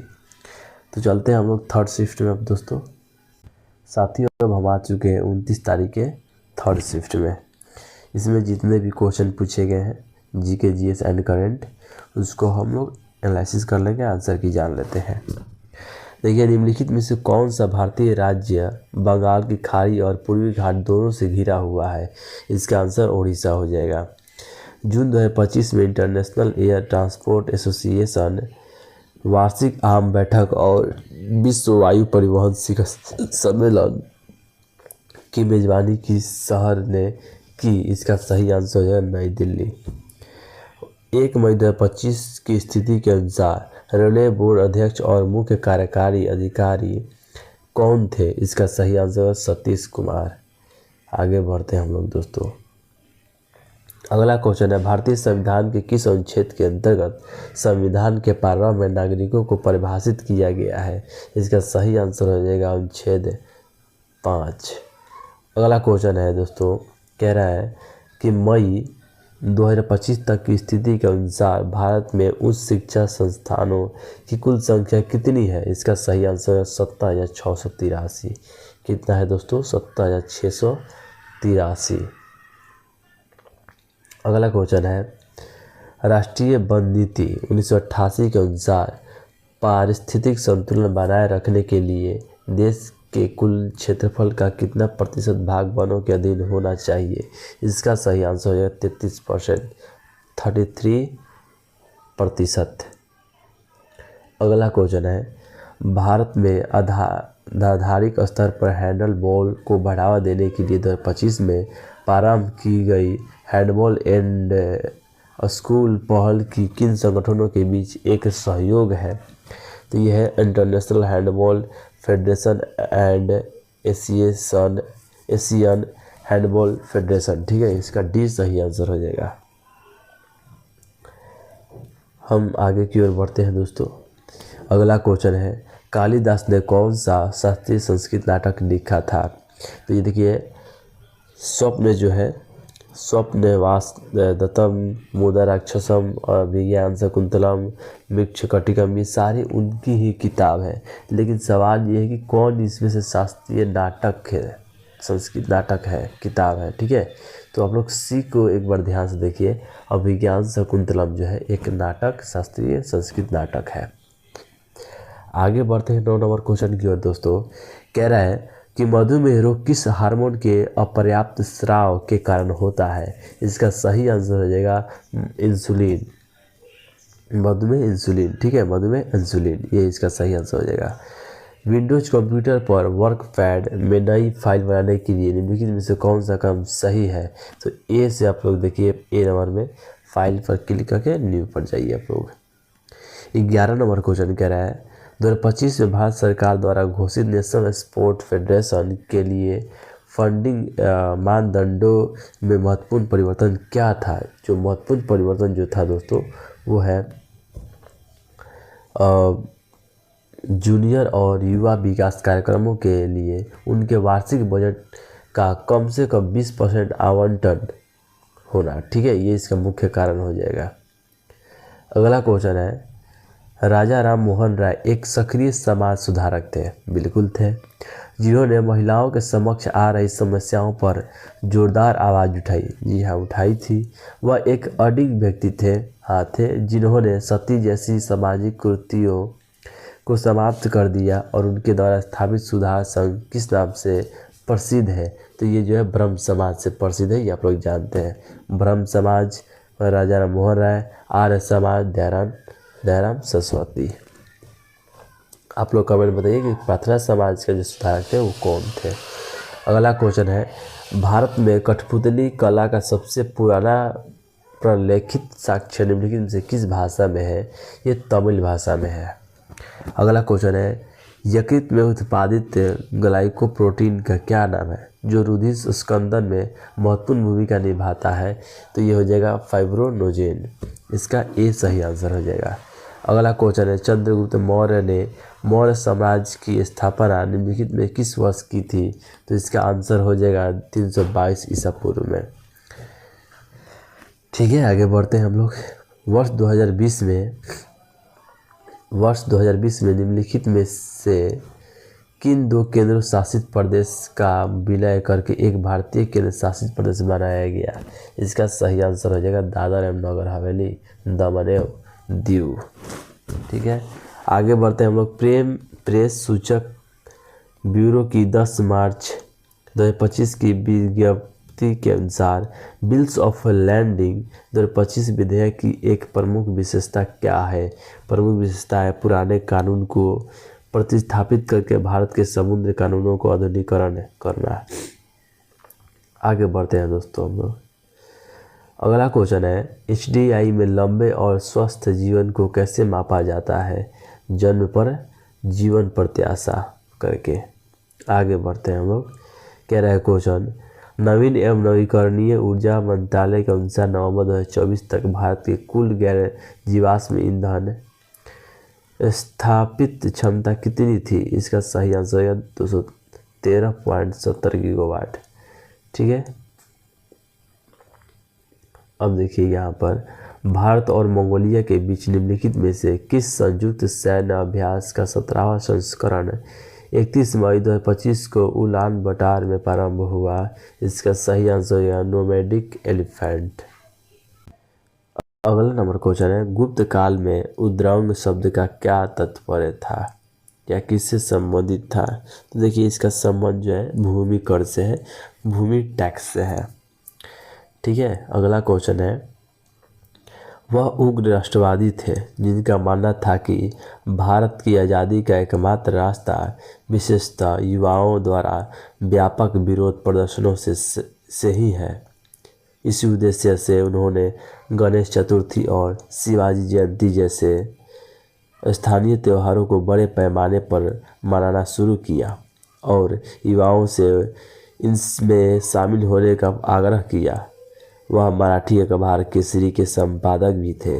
तो चलते हैं हम लोग थर्ड शिफ्ट में। अब दोस्तों साथियों, अब हम आ चुके हैं 29 तारीख के थर्ड शिफ्ट में। इसमें जितने भी क्वेश्चन पूछे गए हैं जीके, जीएस एंड करंट, उसको हम लोग एनालिसिस कर लेंगे, आंसर की जान लेते हैं। देखिए, निम्नलिखित में से कौन सा भारतीय राज्य बंगाल की खाड़ी और पूर्वी घाट दोनों से घिरा हुआ है? इसका आंसर ओडिशा हो जाएगा। जून 2025 में इंटरनेशनल एयर ट्रांसपोर्ट एसोसिएशन वार्षिक आम बैठक और विश्व वायु परिवहन शिखर सम्मेलन की मेजबानी किस शहर ने की? इसका सही आंसर है नई दिल्ली। 1 मई 2025 की स्थिति के अनुसार रेलवे बोर्ड अध्यक्ष और मुख्य कार्यकारी अधिकारी कौन थे? इसका सही आंसर है सतीश कुमार। आगे बढ़ते हैं हम लोग दोस्तों। अगला क्वेश्चन है, भारतीय संविधान के किस अनुच्छेद के अंतर्गत संविधान के प्रारंभ में नागरिकों को परिभाषित किया गया है? इसका सही आंसर हो जाएगा अनुच्छेद 5। अगला क्वेश्चन है दोस्तों, कह रहा है कि मई 2025 तक की स्थिति के अनुसार भारत में उच्च शिक्षा संस्थानों की कुल संख्या कितनी है? इसका सही आंसर है 17,683। कितना है दोस्तों? 17,683। अगला क्वेश्चन है, राष्ट्रीय वन नीति 1988 के अनुसार पारिस्थितिक संतुलन बनाए रखने के लिए देश के कुल क्षेत्रफल का कितना प्रतिशत भाग वनों के अधीन होना चाहिए? इसका सही आंसर है 33%, 33%। अगला क्वेश्चन है, भारत में आधारिक स्तर पर हैंडल बॉल को बढ़ावा देने के लिए 2025 में प्रारंभ की गई हैंडबॉल एंड स्कूल पहल की किन संगठनों के बीच एक सहयोग है? तो यह है international handball federation and Asian handball federation. ठीक है, इसका डी सही आंसर हो जाएगा। हम आगे की ओर बढ़ते हैं दोस्तों। अगला क्वेश्चन है, कालिदास ने कौन सा शास्त्रीय संस्कृत नाटक लिखा था? तो ये देखिए, स्वप्न जो है, स्वप्न वासदत्तम, मुद्राराक्षसम और विज्ञान शकुंतलम, मृच्छकटिकम, ये सारी उनकी ही किताब है। लेकिन सवाल ये है कि कौन इसमें से शास्त्रीय नाटक है, संस्कृत नाटक है, किताब है। ठीक है, तो आप लोग सी को एक बार ध्यान से देखिए। अभिज्ञान शकुंतलम जो है एक नाटक, शास्त्रीय संस्कृत नाटक है। आगे बढ़ते हैं 9 नंबर क्वेश्चन की ओर दोस्तों। कह रहा है कि मधुमेह रोग किस हार्मोन के अपर्याप्त स्राव के कारण होता है? इसका सही आंसर हो जाएगा इंसुलिन। मधुमेह इंसुलिन। ठीक है, मधुमेह इंसुलिन, ये इसका सही आंसर हो जाएगा। विंडोज कंप्यूटर पर वर्क पैड में नई फाइल बनाने के लिए निम्नलिखित में से कौन सा काम सही है? तो ए से आप लोग देखिए, ए नंबर में फाइल पर क्लिक करके न्यू पर जाइए आप लोग। 11 नंबर क्वेश्चन कह रहा है, 2025 में भारत सरकार द्वारा घोषित नेशनल स्पोर्ट फेडरेशन के लिए फंडिंग मानदंडों में महत्वपूर्ण परिवर्तन क्या था? जो महत्वपूर्ण परिवर्तन जो था दोस्तों, वो है जूनियर और युवा विकास कार्यक्रमों के लिए उनके वार्षिक बजट का कम से कम 20% आवंटन होना। ठीक है, ये इसका मुख्य कारण हो जाएगा। अगला क्वेश्चन है, राजा राम मोहन राय एक सक्रिय समाज सुधारक थे। बिल्कुल थे, जिन्होंने महिलाओं के समक्ष आ रही समस्याओं पर जोरदार आवाज़ उठाई। जी हाँ, उठाई थी। वह एक अडिग व्यक्ति थे, हाँ थे, जिन्होंने सती जैसी सामाजिक कुरीतियों को समाप्त कर दिया और उनके द्वारा स्थापित सुधार संघ किस नाम से प्रसिद्ध है? तो ये जो है ब्रह्म समाज से प्रसिद्ध है, ये आप लोग जानते हैं। ब्रह्म समाज राजा राम मोहन राय, आर्य समाज दयाराम सरस्वती। आप लोग कमेंट बताइए कि प्रार्थना समाज के जो सुधारक थे वो कौन थे। अगला क्वेश्चन है, भारत में कठपुतली कला का सबसे पुराना प्रलेखित साक्ष्य निम्नलिखित में से किस भाषा में है? ये तमिल भाषा में है। अगला क्वेश्चन है, यकृत में उत्पादित ग्लाइकोप्रोटीन का क्या नाम है? जो रुधिर स्कंदन में महत्वपूर्ण भूमिका निभाता है। तो ये हो जाएगा फाइब्रोनोजेन। इसका ए सही आंसर हो जाएगा। अगला क्वेश्चन है, चंद्रगुप्त मौर्य ने मौर्य साम्राज्य की स्थापना निम्नलिखित में किस वर्ष की थी? तो इसका आंसर हो जाएगा 322 ईसा पूर्व में। ठीक है, आगे बढ़ते हैं हम लोग। वर्ष 2020 में निम्नलिखित में से किन दो केंद्र शासित प्रदेश का विलय करके एक भारतीय केंद्र शासित प्रदेश बनाया गया? इसका सही आंसर हो जाएगा दादर एवं नगर हवेली, दमन एवं दीव। ठीक है, आगे बढ़ते हैं हम लोग। प्रेस सूचक ब्यूरो की 10 मार्च 2025 की विज्ञप्ति के अनुसार बिल्स ऑफ लैंडिंग 2025 विधेयक की एक प्रमुख विशेषता क्या है? प्रमुख विशेषता है पुराने कानून को प्रतिस्थापित करके भारत के समुद्र कानूनों को आधुनिकीकरण करना। आगे बढ़ते हैं दोस्तों हम लोग। अगला क्वेश्चन है, HDI में लंबे और स्वस्थ जीवन को कैसे मापा जाता है? जन्म पर जीवन प्रत्याशा करके। आगे बढ़ते हैं हम लोग। कह रहा है क्वेश्चन, नवीन एवं नवीकरणीय ऊर्जा मंत्रालय के अनुसार नवंबर 2024 तक भारत के कुल गैर जीवाश्म ईंधन स्थापित क्षमता कितनी थी? इसका सही आंसर है 213.70 गीगावाट। ठीक है, अब देखिए यहाँ पर भारत और मंगोलिया के बीच निम्नलिखित में से किस संयुक्त सैन्य अभ्यास का 17वां संस्करण 31 मई 2025 को उलान बटार में प्रारंभ हुआ? इसका सही आंसर है नोमैडिक एलिफेंट। अगला नंबर क्वेश्चन है, गुप्त काल में उद्रंग शब्द का क्या तात्पर्य था या किससे संबंधित था? तो देखिए इसका संबंध जो है भूमि कर से है, भूमि टैक्स से है। ठीक है, अगला क्वेश्चन है, वह उग्र राष्ट्रवादी थे जिनका मानना था कि भारत की आज़ादी का एकमात्र रास्ता विशेषतः युवाओं द्वारा व्यापक विरोध प्रदर्शनों से ही है। इसी उद्देश्य से उन्होंने गणेश चतुर्थी और शिवाजी जयंती जैसे स्थानीय त्योहारों को बड़े पैमाने पर मनाना शुरू किया और युवाओं से इनमें शामिल होने का आग्रह किया। वह मराठी अखबार केसरी के संपादक भी थे,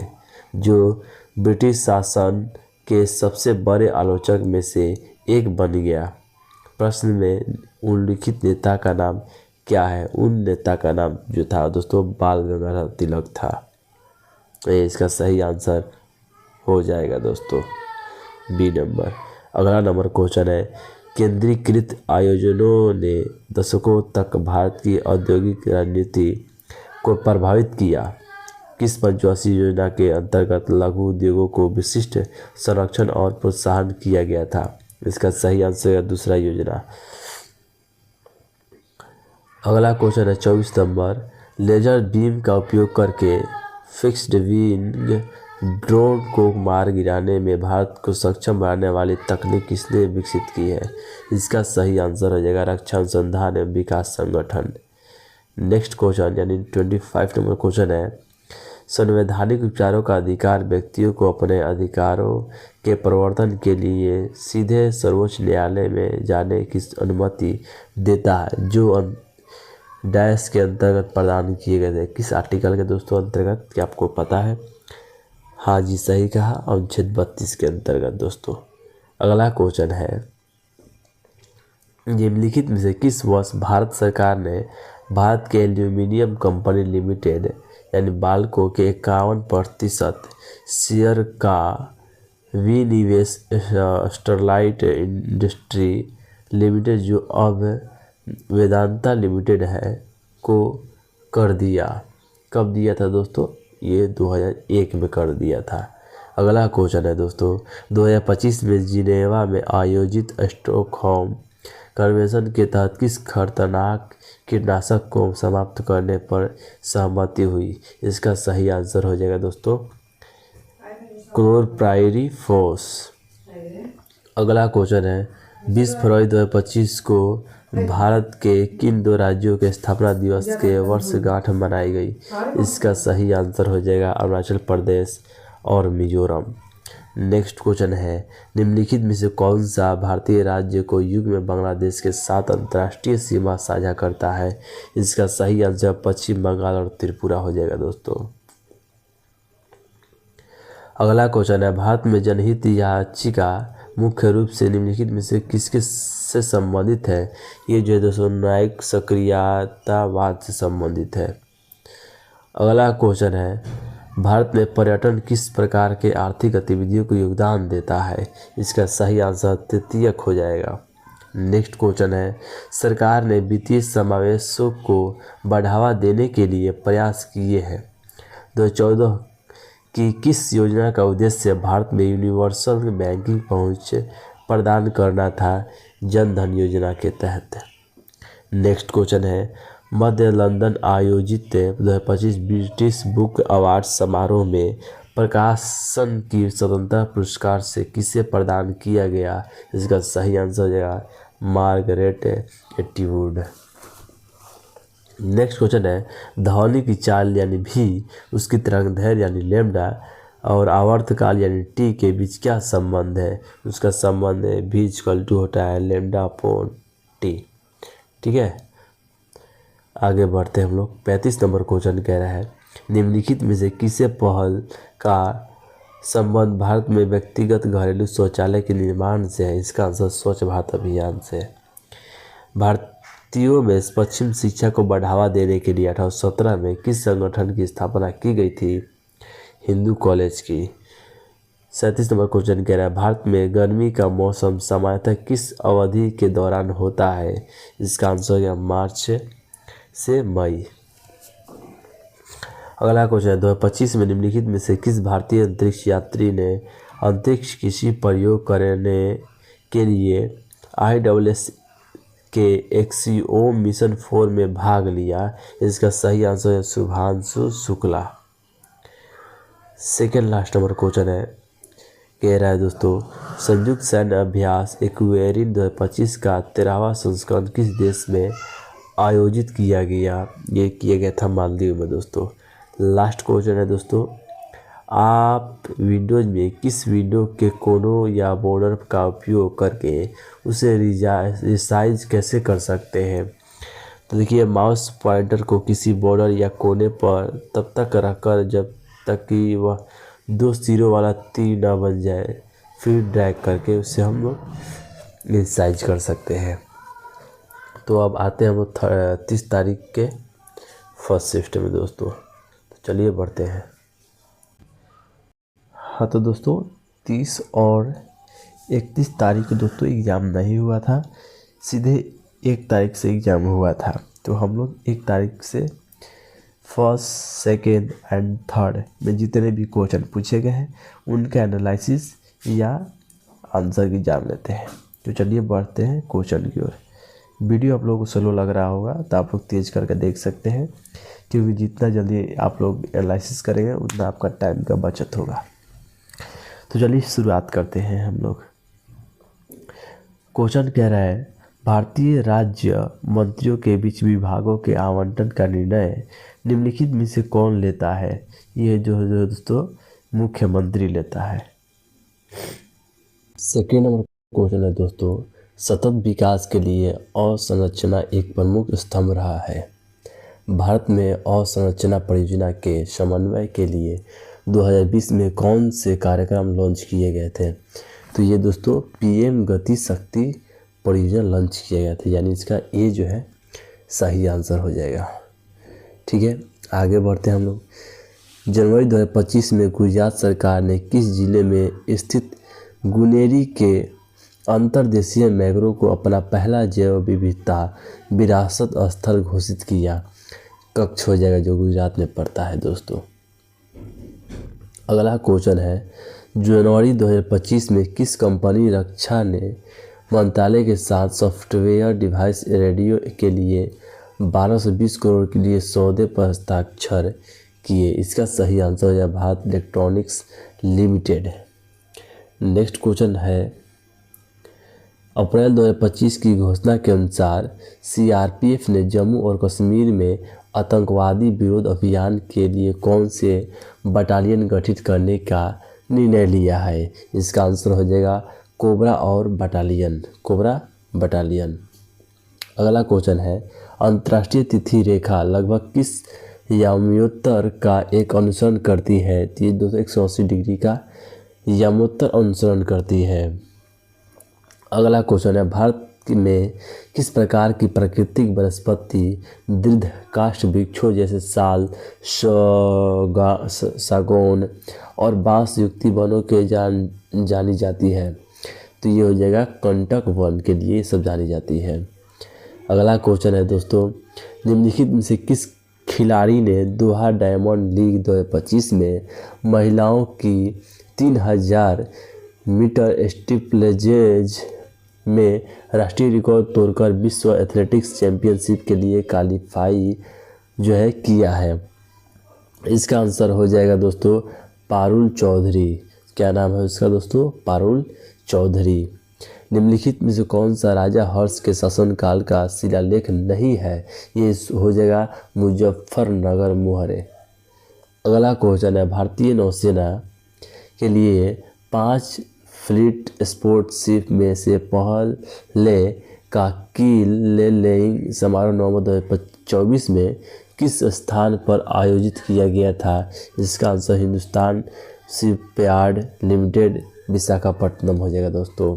जो ब्रिटिश शासन के सबसे बड़े आलोचक में से एक बन गया। प्रश्न में उल्लिखित नेता का नाम क्या है? उन नेता का नाम जो था दोस्तों बाल गंगाधर तिलक था। ये इसका सही आंसर हो जाएगा दोस्तों बी नंबर। अगला नंबर क्वेश्चन है, केंद्रीकृत आयोजनों ने दशकों तक भारत की औद्योगिक रणनीति को प्रभावित किया। किस पंचवर्षीय योजना के अंतर्गत लघु उद्योगों को विशिष्ट संरक्षण और प्रोत्साहन किया गया था? इसका सही आंसर है दूसरा योजना। अगला क्वेश्चन है 24 नंबर, लेजर बीम का उपयोग करके फिक्स्ड विंग ड्रोन को मार गिराने में भारत को सक्षम बनाने वाली तकनीक किसने विकसित की है? इसका सही आंसर हो जाएगा रक्षा अनुसंधान एवं विकास संगठन। नेक्स्ट क्वेश्चन यानी 25 नंबर क्वेश्चन है, संवैधानिक उपचारों का अधिकार व्यक्तियों को अपने अधिकारों के प्रवर्तन के लिए सीधे सर्वोच्च न्यायालय में जाने की अनुमति देता है, जो डैश के अंतर्गत प्रदान किए गए थे। किस आर्टिकल के दोस्तों अंतर्गत, क्या आपको पता है? हाँ जी, सही कहा, अनुच्छेद 32 के अंतर्गत दोस्तों। अगला क्वेश्चन है, निम्नलिखित में से किस वर्ष भारत सरकार ने भारत के एल्यूमिनियम कंपनी लिमिटेड यानी बाल्को के 51% शेयर का विनिवेश स्टरलाइट इंडस्ट्री लिमिटेड, जो अब वेदांता लिमिटेड है, को कर दिया? कब दिया था दोस्तों? ये 2001 में कर दिया था। अगला क्वेश्चन है दोस्तों, 2025 में जिनेवा में आयोजित स्टॉकहोम कन्वेंशन के तहत किस खतरनाक कीटनाशक को समाप्त करने पर सहमति हुई? इसका सही आंसर हो जाएगा दोस्तों क्लोरपाइरीफॉस। अगला क्वेश्चन है, 20 फरवरी 2025 को भारत के किन दो राज्यों के स्थापना दिवस के वर्षगांठ मनाई गई? इसका सही आंसर हो जाएगा अरुणाचल प्रदेश और मिजोरम। नेक्स्ट क्वेश्चन है, निम्नलिखित में से कौन सा भारतीय राज्य को युग में बांग्लादेश के साथ अंतर्राष्ट्रीय सीमा साझा करता है? इसका सही आंसर पश्चिम बंगाल और त्रिपुरा हो जाएगा दोस्तों। अगला क्वेश्चन है, भारत में जनहित याचिका मुख्य रूप से निम्नलिखित में से किसके से संबंधित है? ये जो है दोस्तों न्यायिक सक्रियतावाद से संबंधित है। अगला क्वेश्चन है, भारत में पर्यटन किस प्रकार के आर्थिक गतिविधियों को योगदान देता है? इसका सही आंसर तृतीयक हो जाएगा। नेक्स्ट क्वेश्चन है, सरकार ने वित्तीय समावेशों को बढ़ावा देने के लिए प्रयास किए हैं। 2014 की किस योजना का उद्देश्य भारत में यूनिवर्सल बैंकिंग पहुंच प्रदान करना था? जन धन योजना के तहत। नेक्स्ट क्वेश्चन है, मध्य लंदन आयोजित 2025 ब्रिटिश बुक अवार्ड समारोह में प्रकाशन की स्वतंत्रता पुरस्कार से किसे प्रदान किया गया? इसका सही आंसर हो जाएगा मार्गरेट एटवुड। नेक्स्ट क्वेश्चन है, ध्वनि की चाल यानी भी, उसकी तरंगदैर्घ्य यानी लैम्डा और आवर्तकाल यानी टी के बीच क्या संबंध है? उसका संबंध है भी इक्वल टू होता है लैम्डा अपॉन टी। ठीक है, आगे बढ़ते हैं हम लोग। 35 नंबर क्वेश्चन कह रहा है, निम्नलिखित में से किसे पहल का संबंध भारत में व्यक्तिगत घरेलू शौचालय के निर्माण से है? इसका आंसर स्वच्छ भारत अभियान से है। भारतीयों में पश्चिम शिक्षा को बढ़ावा देने के लिए 1817 में किस संगठन की स्थापना की गई थी? हिंदू कॉलेज की। 37 नंबर क्वेश्चन कह रहा है, भारत में गर्मी का मौसम सामान्यतः किस अवधि के दौरान होता है? इसका आंसर है मार्च से मई। अगला क्वेश्चन है, 2025 में निम्नलिखित में से किस भारतीय अंतरिक्ष यात्री ने अंतरिक्ष कृषि प्रयोग करने के लिए ISS के एक्सियोम मिशन 4 में भाग लिया? इसका सही आंसर है Shubhanshu Shukla. Second last number question है, कह रहा है दोस्तों, संयुक्त सैन्य अभ्यास एक्वेरिन 2025 का 13वां संस्करण किस देश में आयोजित किया गया? ये किया गया था मालदीव में दोस्तों। लास्ट क्वेश्चन है दोस्तों, आप विंडोज में किस विंडो के कोनों या बॉर्डर का उपयोग करके उसे रिसाइज कैसे कर सकते हैं? तो देखिए, माउस पॉइंटर को किसी बॉर्डर या कोने पर तब तक रखकर जब तक कि वह 2 सिरों वाला तीर ना बन जाए, फिर ड्रैग करके उसे हम लोग रिसाइज कर सकते हैं। तो अब आते हैं हम 30 तारीख के फर्स्ट शिफ्ट में दोस्तों। तो चलिए बढ़ते हैं। हाँ तो दोस्तों 30 और 31 तारीख को दोस्तों एग्ज़ाम नहीं हुआ था, सीधे 1 तारीख से एग्ज़ाम हुआ था। तो हम लोग 1 तारीख से फर्स्ट, सेकेंड एंड थर्ड में जितने भी क्वेश्चन पूछे गए हैं उनका एनालिसिस या आंसर की जान लेते हैं। तो चलिए बढ़ते हैं क्वेश्चन की ओर। वीडियो आप लोगों को स्लो लग रहा होगा तो आप लोग तेज़ करके देख सकते हैं, क्योंकि जितना जल्दी आप लोग एनालिसिस करेंगे उतना आपका टाइम का बचत होगा। तो चलिए शुरुआत करते हैं हम लोग। क्वेश्चन कह रहा है, भारतीय राज्य मंत्रियों के बीच विभागों के आवंटन का निर्णय निम्नलिखित में से कौन लेता है? ये जो दोस्तों मुख्यमंत्री लेता है। सेकेंड नंबर क्वेश्चन है दोस्तों, सतत विकास के लिए अवसंरचना एक प्रमुख स्तंभ रहा है। भारत में अवसंरचना परियोजना के समन्वय के लिए 2020 में कौन से कार्यक्रम लॉन्च किए गए थे? तो ये दोस्तों PM गति शक्ति परियोजना लॉन्च किया गया था, यानी इसका ए जो है सही आंसर हो जाएगा। ठीक है, आगे बढ़ते हैं हम लोग। जनवरी 2025 में गुजरात सरकार ने किस जिले में स्थित गुनेरी के अंतर्देशीय मैंग्रोव को अपना पहला जैव विविधता विरासत स्थल घोषित किया? कच्छ हो जाएगा, जो गुजरात में पड़ता है दोस्तों। अगला क्वेश्चन है, जनवरी 2025 में किस कंपनी रक्षा ने मंत्रालय के साथ सॉफ्टवेयर डिवाइस रेडियो के लिए 1220 करोड़ के लिए सौदे पर हस्ताक्षर किए? इसका सही आंसर है Bharat electronics limited. Next question है, अप्रैल 2025 की घोषणा के अनुसार CRPF ने जम्मू और कश्मीर में आतंकवादी विरोध अभियान के लिए कौन से बटालियन गठित करने का निर्णय लिया है। इसका आंसर हो जाएगा कोबरा और बटालियन, कोबरा बटालियन। अगला क्वेश्चन है, अंतर्राष्ट्रीय तिथि रेखा लगभग किस याम्योत्तर का एक अनुसरण करती है? तो ये 180 डिग्री का यामोत्तर अनुसरण करती है। अगला क्वेश्चन है, भारत में किस प्रकार की प्राकृतिक वनस्पति दृढ़काष्ठ वृक्षों जैसे साल, सागौन और बांस युक्त वनों के जानी जाती है? तो ये हो जाएगा कंटक वन के लिए सब जानी जाती है। अगला क्वेश्चन है दोस्तों, निम्नलिखित में से किस खिलाड़ी ने दोहा डायमंड लीग 2025 में महिलाओं की 3000 मीटर स्टीपलेजेज में राष्ट्रीय रिकॉर्ड तोड़कर विश्व एथलेटिक्स चैंपियनशिप के लिए क्वालिफाई किया है? इसका आंसर हो जाएगा दोस्तों पारुल चौधरी। क्या नाम है उसका दोस्तों? पारुल चौधरी। निम्नलिखित में से कौन सा राजा हर्ष के शासनकाल का शिलालेख नहीं है? ये हो जाएगा मुजफ्फरनगर मोहरे। अगला क्वेश्चन है, भारतीय नौसेना के लिए 5 फ्लीट स्पोर्ट शिप में से पहले का कील लेइंग समारोह नवंबर 2024 में किस स्थान पर आयोजित किया गया था? इसका answer Hindustan shipyard limited Visakhapatnam हो जाएगा दोस्तों।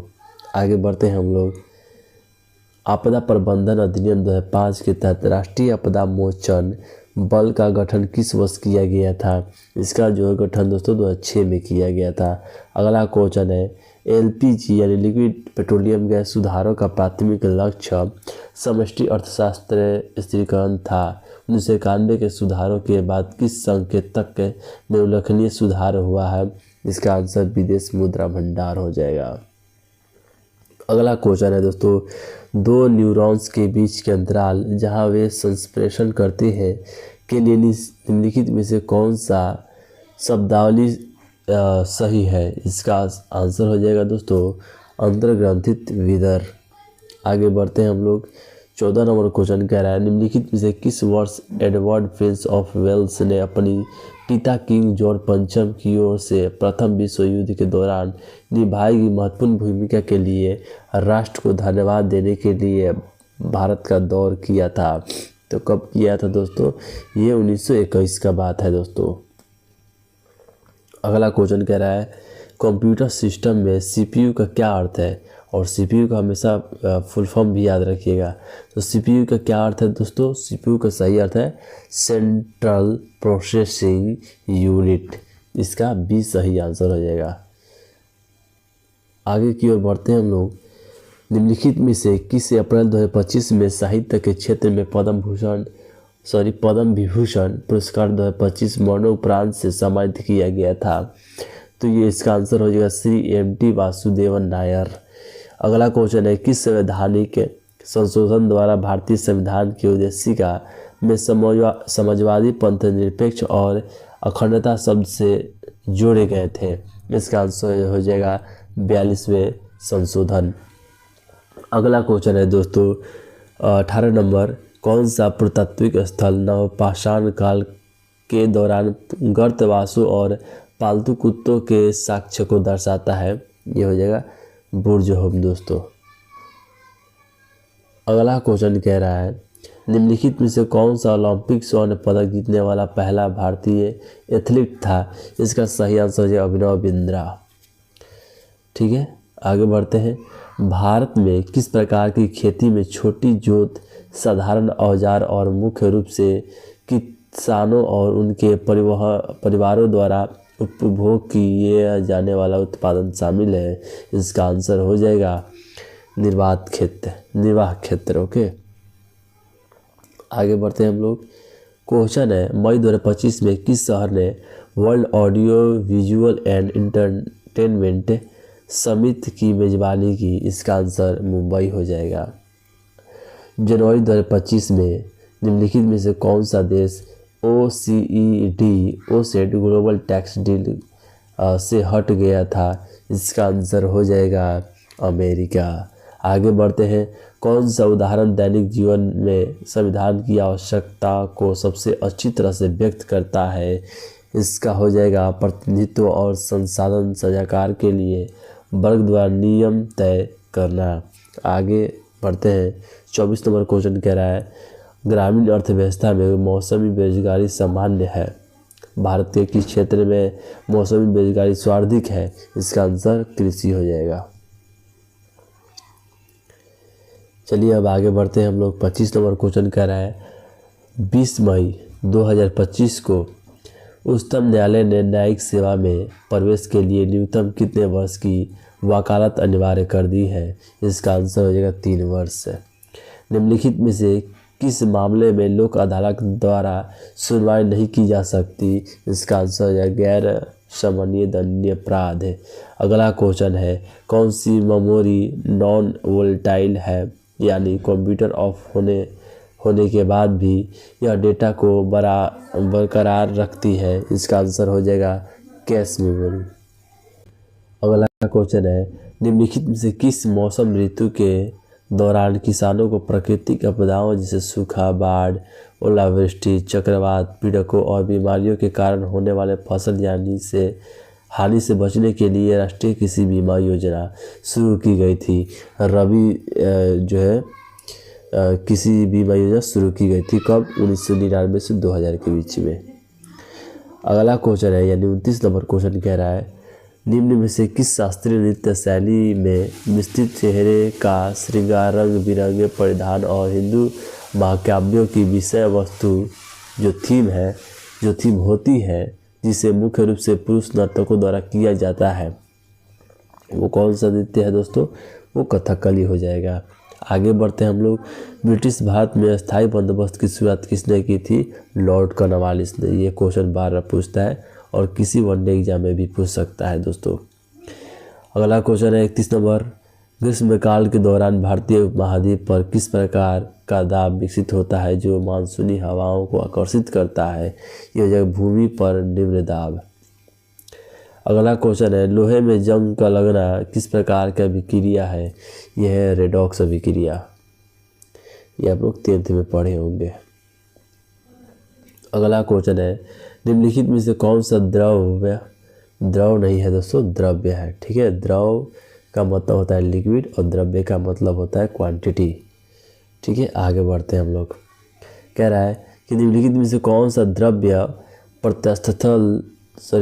आगे बढ़ते हैं हम लोग। आपदा प्रबंधन अधिनियम 2005 के तहत राष्ट्रीय आपदा मोचन बल का गठन किस वर्ष किया गया था? इसका गठन दोस्तों 2006 में किया गया था। अगला क्वेश्चन है, एलपीजी यानी लिक्विड पेट्रोलियम गैस सुधारों का प्राथमिक लक्ष्य समष्टि अर्थशास्त्र स्थिरीकरण था। 1991 के सुधारों के बाद किस संकेतक में उल्लेखनीय सुधार हुआ है? इसका आंसर विदेश मुद्रा भंडार हो जाएगा। अगला क्वेश्चन है दोस्तों, 2 न्यूरॉन्स के बीच के अंतराल जहां वे संप्रेषण करते हैं के लिए निम्नलिखित में से कौन सा शब्दावली सही है? इसका आंसर हो जाएगा दोस्तों अंतर्ग्रंथित विदर। आगे बढ़ते हैं हम लोग। 14 नंबर क्वेश्चन कह रहा है, निम्नलिखित में से किस वर्ष एडवर्ड प्रिंस ऑफ वेल्स ने अपनी पिता किंग जॉर्ज पंचम की ओर से प्रथम विश्व युद्ध के दौरान निभाई गई महत्वपूर्ण भूमिका के लिए राष्ट्र को धन्यवाद देने के लिए भारत का दौर किया था? तो कब किया था दोस्तों? ये 1921 का बात है दोस्तों। अगला क्वेश्चन कह रहा है, कंप्यूटर सिस्टम में सीपीयू का क्या अर्थ है? और सीपीयू का हमेशा फुल फॉर्म भी याद रखिएगा। तो सीपीयू का क्या अर्थ है दोस्तों? सीपीयू का सही अर्थ है सेंट्रल प्रोसेसिंग यूनिट। इसका बी सही आंसर हो जाएगा। आगे की ओर बढ़ते हैं हम लोग। निम्नलिखित में से किस अप्रैल 2025 में साहित्य के क्षेत्र में पद्म विभूषण पुरस्कार 2025 मरणोपरांत से सम्मानित किया गया था? तो ये इसका आंसर हो जाएगा श्री एम.टी. वासुदेवन नायर। अगला क्वेश्चन है, किस संवैधानिक संशोधन द्वारा भारतीय संविधान की उद्देशिका में समाजवादी पंथ निरपेक्ष और अखंडता शब्द से जोड़े गए थे? इसका आंसर हो जाएगा 42वें संशोधन। अगला क्वेश्चन है दोस्तों 18 नंबर, कौन सा पुरातात्विक स्थल नवपाषाण काल के दौरान गर्तवासों और पालतू कुत्तों के साक्ष्य को दर्शाता है? ये हो जाएगा बुर्ज होम दोस्तों। अगला क्वेश्चन कह रहा है, निम्नलिखित में से कौन सा ओलंपिक स्वर्ण पदक जीतने वाला पहला भारतीय एथलीट था? इसका सही आंसर है अभिनव बिंद्रा। ठीक है, आगे बढ़ते हैं। भारत में किस प्रकार की खेती में छोटी जोत, साधारण औजार और मुख्य रूप से किसानों और उनके परिवारों द्वारा उपभोग किए जाने वाला उत्पादन शामिल है? इसका आंसर हो जाएगा निर्वाह क्षेत्र। ओके, आगे बढ़ते हैं हम लोग। क्वेश्चन है, मई 2025 में किस शहर ने world audio visual and entertainment summit की मेजबानी की? इसका आंसर मुंबई हो जाएगा। जनवरी 2025 में निम्नलिखित में से कौन सा देश ओसेड ग्लोबल टैक्स डील से हट गया था? इसका आंसर हो जाएगा अमेरिका। आगे बढ़ते हैं। कौन सा उदाहरण दैनिक जीवन में संविधान की आवश्यकता को सबसे अच्छी तरह से व्यक्त करता है? इसका हो जाएगा प्रतिनिधित्व और संसाधन साझाकार के लिए वर्ग द्वारा नियम तय करना। आगे बढ़ते हैं। 24 नंबर क्वेश्चन कह रहा है ग्रामीण अर्थव्यवस्था में मौसमी बेरोजगारी सामान्य है। भारत के किस क्षेत्र में मौसमी बेरोजगारी सर्वाधिक है? इसका आंसर कृषि हो जाएगा। चलिए अब आगे बढ़ते हैं हम लोग। 25 नंबर क्वेश्चन कह रहा है 20 मई 2025 को उच्चतम न्यायालय ने न्यायिक सेवा में प्रवेश के लिए न्यूनतम कितने वर्ष की वकालत अनिवार्य कर दी है? इसका आंसर हो जाएगा 3 वर्ष। निम्नलिखित में से किस मामले में लोक अदालत द्वारा सुनवाई नहीं की जा सकती? इसका आंसर हो जाएगा गैर सामान्य दंडनीय अपराध है। अगला क्वेश्चन है कौन सी मेमोरी नॉन वोलेटाइल है, यानी कंप्यूटर ऑफ होने के बाद भी यह डेटा को बरकरार रखती है? इसका आंसर हो जाएगा कैश मेमोरी। अगला क्वेश्चन है निम्नलिखित में से किस मौसम ऋतु के दौरान किसानों को प्राकृतिक आपदाओं जैसे सूखा, बाढ़, ओलावृष्टि, चक्रवात, पीड़कों और बीमारियों के कारण होने वाले फसल हानि से बचने के लिए राष्ट्रीय कृषि बीमा योजना शुरू की गई थी? रबी कृषि बीमा योजना शुरू की गई थी कब? 1999 से 2000 के बीच में। अगला क्वेश्चन है यानी 29 नंबर क्वेश्चन कह रहा है निम्न में से किस शास्त्रीय नृत्य शैली में विस्तृत चेहरे का श्रृंगार, रंग बिरंगे परिधान और हिंदू महाकाव्यों की विषय वस्तु जो थीम होती है, जिसे मुख्य रूप से पुरुष नर्तकों द्वारा किया जाता है, वो कौन सा नृत्य है दोस्तों? वो कथकली हो जाएगा। आगे बढ़ते हैं हम लोग। ब्रिटिश भारत में स्थायी बंदोबस्त की शुरुआत किसने की थी? लॉर्ड कॉर्नवालिस ने। ये क्वेश्चन बार पूछता है और किसी वनडे एग्जाम में भी पूछ सकता है दोस्तों। अगला क्वेश्चन है 31 नंबर। ग्रीष्मकाल के दौरान भारतीय उपमहाद्वीप पर किस प्रकार का दाब विकसित होता है जो मानसूनी हवाओं को आकर्षित करता है? ये हो जाएगा भूमि पर निम्न दाब। अगला क्वेश्चन है लोहे में जंग का लगना किस प्रकार का अभिक्रिया है? यह है रेडॉक्स अभिक्रिया। ये आप लोग 10th में पढ़े होंगे। अगला क्वेश्चन है निम्नलिखित में से कौन सा द्रव नहीं है दोस्तों, द्रव्य है। ठीक है, द्रव का मतलब होता है लिक्विड और द्रव्य का मतलब होता है क्वांटिटी। ठीक है, आगे बढ़ते हैं हम लोग। कह रहा है कि निम्नलिखित में से कौन सा द्रव्य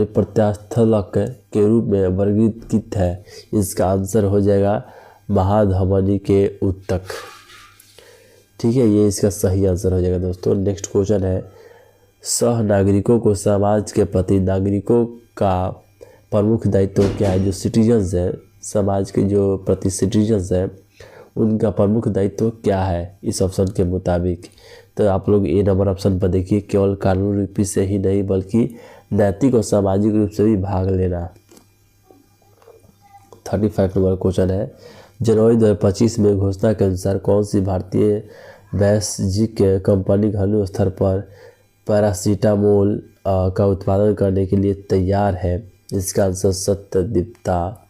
प्रत्यास्थलक के रूप में वर्गीकृत है? इसका आंसर हो जाएगा महाधमनी के उत्तक। ठीक है, ये इसका सही आंसर हो जाएगा दोस्तों। नेक्स्ट क्वेश्चन है सह नागरिकों को समाज के प्रति नागरिकों का प्रमुख दायित्व क्या है? जो सिटीजन्स हैं, समाज के जो प्रति सिटीजन्स हैं, उनका प्रमुख दायित्व क्या है इस ऑप्शन के मुताबिक? तो आप लोग ए नंबर ऑप्शन पर देखिए, केवल कानूनी रूप से ही नहीं बल्कि नैतिक और सामाजिक रूप से भी भाग लेना। 35 नंबर क्वेश्चन है जनवरी 2025 में घोषणा के अनुसार कौन सी भारतीय वैश्विक कंपनी घरेलू स्तर पर पैरासीटामोल का उत्पादन करने के लिए तैयार है? इसका आंसर सत्यदीप्ता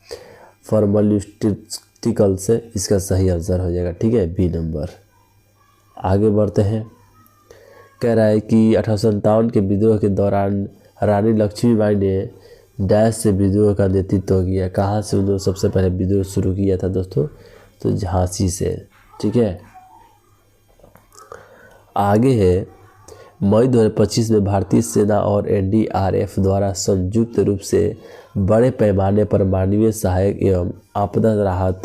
फार्मास्यूटिकल्स से इसका सही आंसर हो जाएगा। ठीक है, बी नंबर। आगे बढ़ते हैं। कह रहा है कि 1857 के विद्रोह के दौरान रानी लक्ष्मीबाई ने डैश से विद्रोह का नेतृत्व किया। कहाँ से उन्होंने सबसे पहले विद्रोह शुरू किया था दोस्तों? तो झांसी से। ठीक है, आगे है मई 2025 में भारतीय सेना और एनडीआरएफ द्वारा संयुक्त रूप से बड़े पैमाने पर मानवीय सहायक एवं आपदा राहत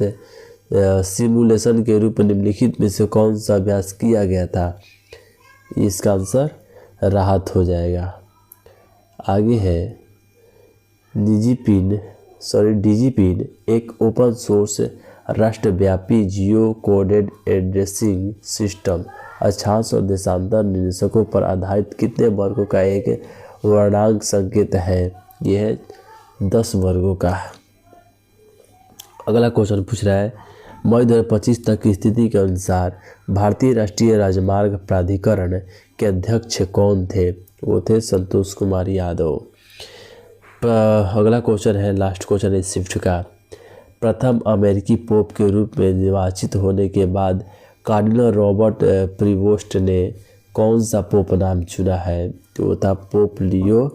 सिमुलेशन के रूप में निम्नलिखित में से कौन सा अभ्यास किया गया था? इसका आंसर राहत हो जाएगा। आगे है डीजीपिन एक ओपन सोर्स राष्ट्रव्यापी जियो कोडेड एड्रेसिंग सिस्टम अक्षांश और देशांतर निर्देशकों पर आधारित कितने वर्गों का एक वर्णांक संकेत है? यह है 10 वर्गों का। अगला क्वेश्चन पूछ रहा है मई 2025 तक की स्थिति के अनुसार भारतीय राष्ट्रीय राजमार्ग प्राधिकरण के अध्यक्ष कौन थे? वो थे संतोष कुमार यादव। अगला क्वेश्चन है, लास्ट क्वेश्चन है शिफ्ट का। प्रथम अमेरिकी पोप के रूप में निर्वाचित होने के बाद कार्डिनल रॉबर्ट प्रीवोस्ट ने कौन सा पोप नाम चुना है? तो वो था पोप लियो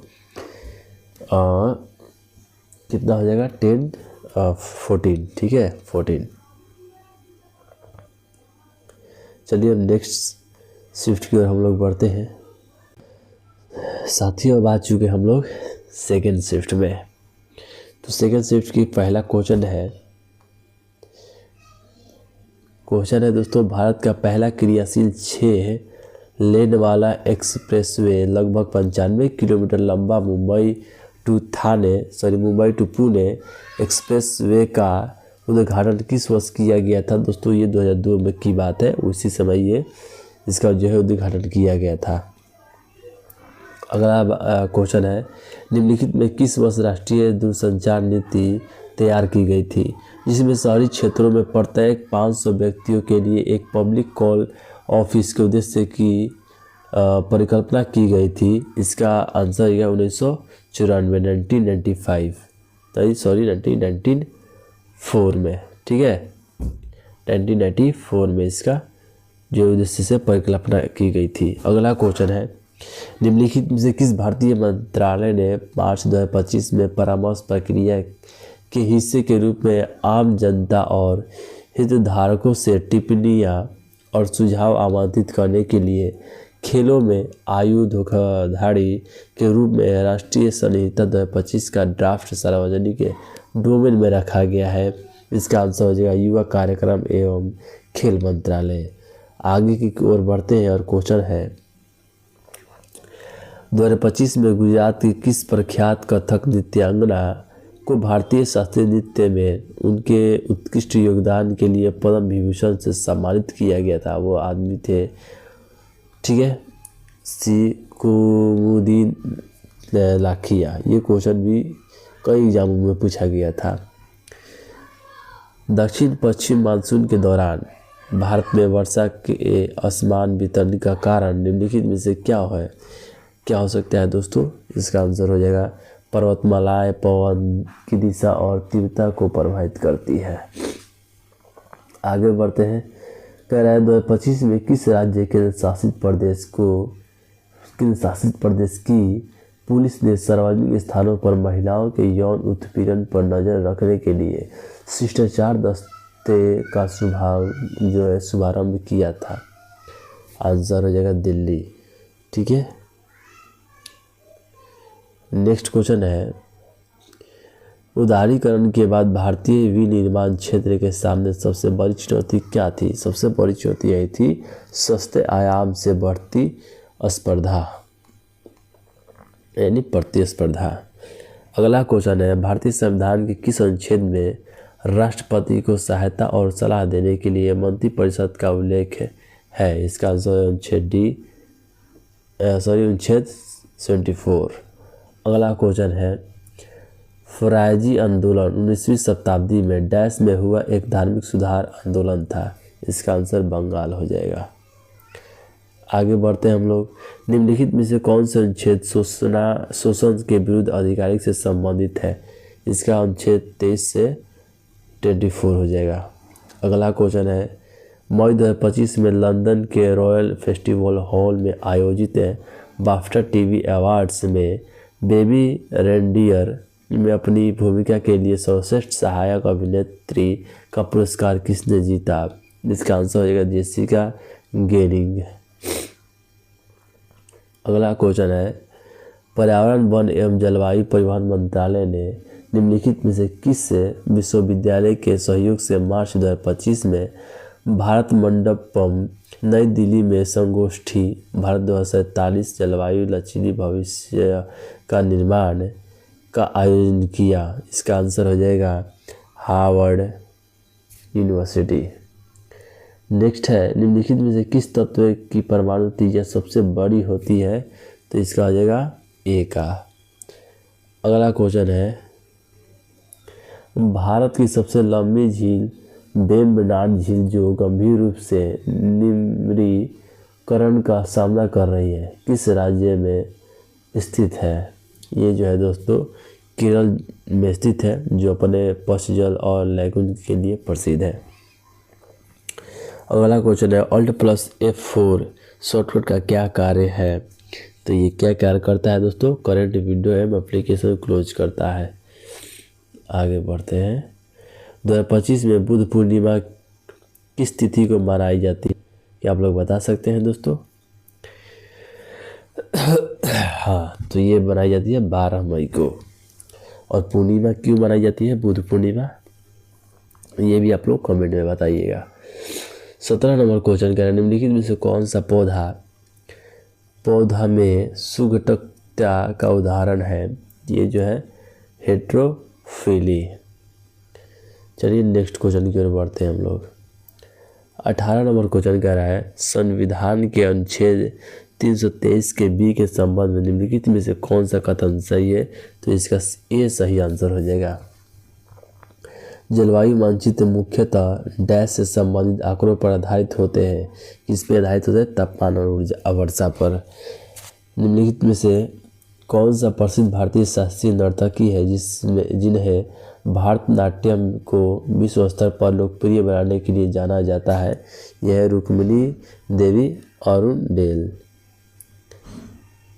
कितना हो जाएगा 10 14, ठीक है 14। चलिए अब नेक्स्ट शिफ्ट की ओर हम लोग बढ़ते हैं। साथियों अब आ चुके हम लोग सेकेंड शिफ्ट में। तो सेकेंड शिफ्ट की पहला क्वेश्चन है दोस्तों, भारत का पहला क्रियाशील 6 लेन वाला एक्सप्रेसवे लगभग 95 किलोमीटर लंबा मुंबई टू पुणे एक्सप्रेसवे का उद्घाटन किस वर्ष किया गया था? दोस्तों ये 2002 में की बात है, उसी समय ये इसका जो है उद्घाटन किया गया था। अगला क्वेश्चन है, निम्नलिखित में किस वर्ष राष्ट्रीय दूरसंचार नीति तैयार की गई थी, जिसमें शहरी क्षेत्रों में प्रत्येक 500 व्यक्तियों के लिए एक पब्लिक कॉल ऑफिस के उद्देश्य की परिकल्पना की गई थी? इसका आंसर है 1994 में, ठीक है 1994 में इसका जो उद्देश्य से परिकल्पना की गई थी। अगला क्वेश्चन है, निम्नलिखित में से किस भारतीय मंत्रालय ने मार्च 2025 में परामर्श प्रक्रिया के हिस्से के रूप में आम जनता और हितधारकों से टिप्पणियां और सुझाव आमंत्रित करने के लिए खेलों में आयु धोखाधड़ी के रूप में राष्ट्रीय संहिता 2025 का ड्राफ्ट सार्वजनिक डोमेन में रखा गया है? इसका आंसर हो जाएगा युवा कार्यक्रम एवं खेल मंत्रालय। आगे की ओर बढ़ते हैं और क्वेश्चन है, 2025 में गुजरात की किस प्रख्यात कथक नृत्यांगना को भारतीय शास्त्रीय नृत्य में उनके उत्कृष्ट योगदान के लिए पद्म विभूषण से सम्मानित किया गया था? वो आदमी थे, ठीक है, सी कुमुदीन लाखिया। ये क्वेश्चन भी कई एग्जामों में पूछा गया था। दक्षिण पश्चिम मानसून के दौरान भारत में वर्षा के असमान वितरण का कारण निम्नलिखित में से क्या हो सकता है दोस्तों? इसका आंसर हो जाएगा पर्वतमालाएं पवन की दिशा और तीव्रता को प्रभावित करती है। आगे बढ़ते हैं। कह रहा है 2025 में किस राज्य केंद्र शासित प्रदेश की पुलिस ने सार्वजनिक स्थानों पर महिलाओं के यौन उत्पीड़न पर नजर रखने के लिए शिष्टाचार दस्ते का शुभारंभ किया था? आंसर हो जाएगा दिल्ली, ठीक है। नेक्स्ट क्वेश्चन है, उदारीकरण के बाद भारतीय विनिर्माण क्षेत्र के सामने सबसे बड़ी चुनौती क्या थी? सबसे बड़ी चुनौती यही थी सस्ते आयाम से बढ़ती स्पर्धा, यानी प्रतिस्पर्धा। अगला क्वेश्चन है, भारतीय संविधान के किस अनुच्छेद में राष्ट्रपति को सहायता और सलाह देने के लिए मंत्रिपरिषद का उल्लेख है? इसका आंसर अनुच्छेद 74। अगला क्वेश्चन है, फरायजी आंदोलन 19वीं शताब्दी में डैश में हुआ एक धार्मिक सुधार आंदोलन था? इसका आंसर बंगाल हो जाएगा। आगे बढ़ते हैं हम लोग। निम्नलिखित में से कौन सा अनुच्छेद शोषण के विरुद्ध अधिकारी से संबंधित है? इसका अनुच्छेद 23 से 24 हो जाएगा। अगला क्वेश्चन है, मई 2025 में लंदन के रॉयल फेस्टिवल हॉल में आयोजित बाफ्टा टीवी अवार्ड्स में बेबी रेनडियर में अपनी भूमिका के लिए सर्वश्रेष्ठ सहायक अभिनेत्री का पुरस्कार किसने जीता? इसका आंसर हो जाएगा जेसिका गेरिंग। अगला क्वेश्चन है, पर्यावरण वन एवं जलवायु परिवर्तन मंत्रालय ने निम्नलिखित में से किस विश्वविद्यालय के सहयोग से मार्च 2025 में भारत मंडपम नई दिल्ली में संगोष्ठी भारत 2047 जलवायु लचीली भविष्य का निर्माण का आयोजन किया? इसका आंसर हो जाएगा हार्वर्ड यूनिवर्सिटी। नेक्स्ट है, निम्नलिखित में से किस तत्व की परमाणु त्रिज्या सबसे बड़ी होती है? तो इसका हो जाएगा ए का। अगला क्वेश्चन है, भारत की सबसे लंबी झील वेम्बनाड झील जो गंभीर रूप से निम्रीकरण का सामना कर रही है किस राज्य में स्थित है? ये जो है दोस्तों केरल में स्थित है, जो अपने पशु जल और लैगून के लिए प्रसिद्ध है। अगला क्वेश्चन है, Alt+F4 शॉर्टकट का क्या कार्य है? तो ये क्या कार्य करता है दोस्तों, करंट विंडो एम एप्लीकेशन क्लोज करता है। आगे बढ़ते हैं। 2025 में बुद्ध पूर्णिमा किस तिथि को मनाई जाती है, क्या आप लोग बता सकते हैं दोस्तों? हाँ, तो ये मनाई जाती है 12 मई को। और पूर्णिमा क्यों मनाई जाती है, बुद्ध पूर्णिमा, ये भी आप लोग कमेंट में बताइएगा। 17 नंबर क्वेश्चन कह रहे हैं, निम्नलिखित में से कौन सा पौधा में सुघटकता का उदाहरण है? ये जो है हेट्रोफिली। चलिए नेक्स्ट क्वेश्चन की ओर बढ़ते हैं हम लोग। 18 नंबर क्वेश्चन कह रहा है, संविधान के अनुच्छेद 323 के बी के संबंध में निम्नलिखित में से कौन सा कथन सही है? तो इसका ए सही आंसर हो जाएगा। जलवायु मानचित्र मुख्यतः डैश से संबंधित आंकड़ों पर आधारित होते हैं। किस पे आधारित होते हैं? तापमान और ऊर्जा वर्षा पर। निम्नलिखित में से कौन सा प्रसिद्ध भारतीय शास्त्रीय नर्तकी है जिन्हें भारतनाट्यम को विश्व स्तर पर लोकप्रिय बनाने के लिए जाना जाता है? यह है रुक्मिणी देवी अरुणडेल।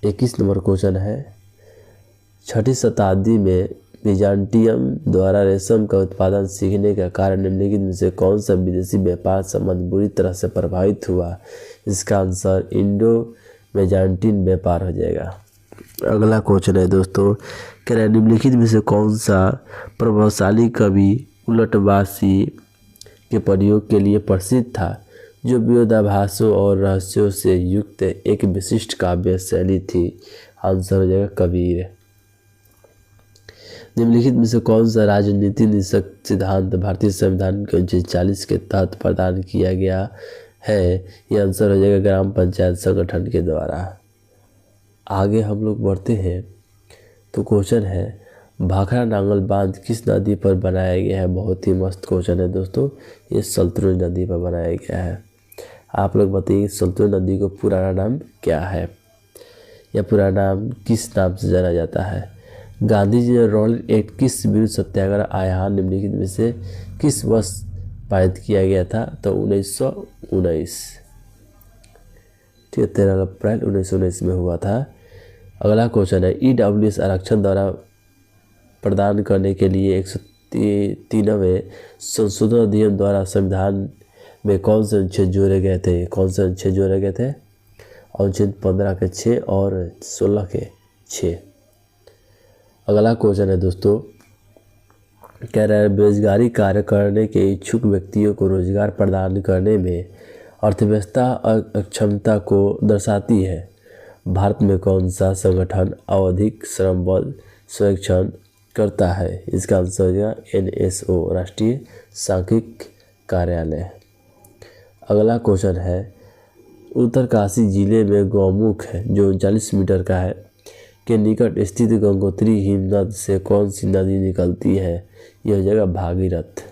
21 नंबर क्वेश्चन है, 6ठी शताब्दी में बिजान्टियम द्वारा रेशम का उत्पादन सीखने का कारण निम्नलिखित में से कौन सा विदेशी व्यापार संबंध बुरी तरह से प्रभावित हुआ? इसका आंसर इंडो बिजान्टिन व्यापार हो जाएगा। अगला क्वेश्चन है दोस्तों, कह रहे हैं निम्नलिखित में से कौन सा प्रभावशाली कवि उलटवासी के प्रयोग के लिए प्रसिद्ध था, जो विरोधाभासों और रहस्यों से युक्त एक विशिष्ट काव्य शैली थी? आंसर हो जाएगा कबीर। निम्नलिखित में से कौन सा राजनीति निषेध सिद्धांत भारतीय संविधान के अनुच्छेद 40 के तहत प्रदान किया गया है? यह आंसर हो जाएगा ग्राम पंचायत संगठन के द्वारा। आगे हम लोग बढ़ते हैं तो क्वेश्चन है, भाखड़ा नांगल बांध किस नदी पर बनाया गया है? बहुत ही मस्त क्वेश्चन है दोस्तों, ये सल्तनुई नदी पर बनाया गया है। आप लोग बताइए सल्तनुई नदी को पुराना नाम क्या है, या पुराना नाम किस नाम से जाना जाता है? गांधी जी ने रॉलेट एक्ट किस विरुद्ध सत्याग्रह आह्वान निम्नलिखित में से किस वर्ष पारित किया गया था? तो 1919, ठीक है, 13 अप्रैल 1919 में हुआ था। अगला क्वेश्चन है, EWS आरक्षण द्वारा प्रदान करने के लिए 103वें संशोधन अधिनियम द्वारा संविधान में कौन से अनुच्छेद जोड़े गए थे? कौन से अनुच्छेद जोड़े गए थे? अनुच्छेद 15 के 6 और 16 के 6। अगला क्वेश्चन है दोस्तों, कह रहा है बेरोजगारी कार्य करने के इच्छुक व्यक्तियों को रोजगार प्रदान करने में अर्थव्यवस्था अक्षमता को दर्शाती है। भारत में कौन सा संगठन आवधिक श्रम बल संरक्षण करता है? इसका आंसर हो जाएगा NSO, राष्ट्रीय सांख्यिकी कार्यालय। अगला क्वेश्चन है, उत्तरकाशी जिले में गौमुख है जो 39 मीटर का है के निकट स्थित गंगोत्री हिमनद से कौन सी नदी निकलती है? यह हो जाएगा भागीरथ।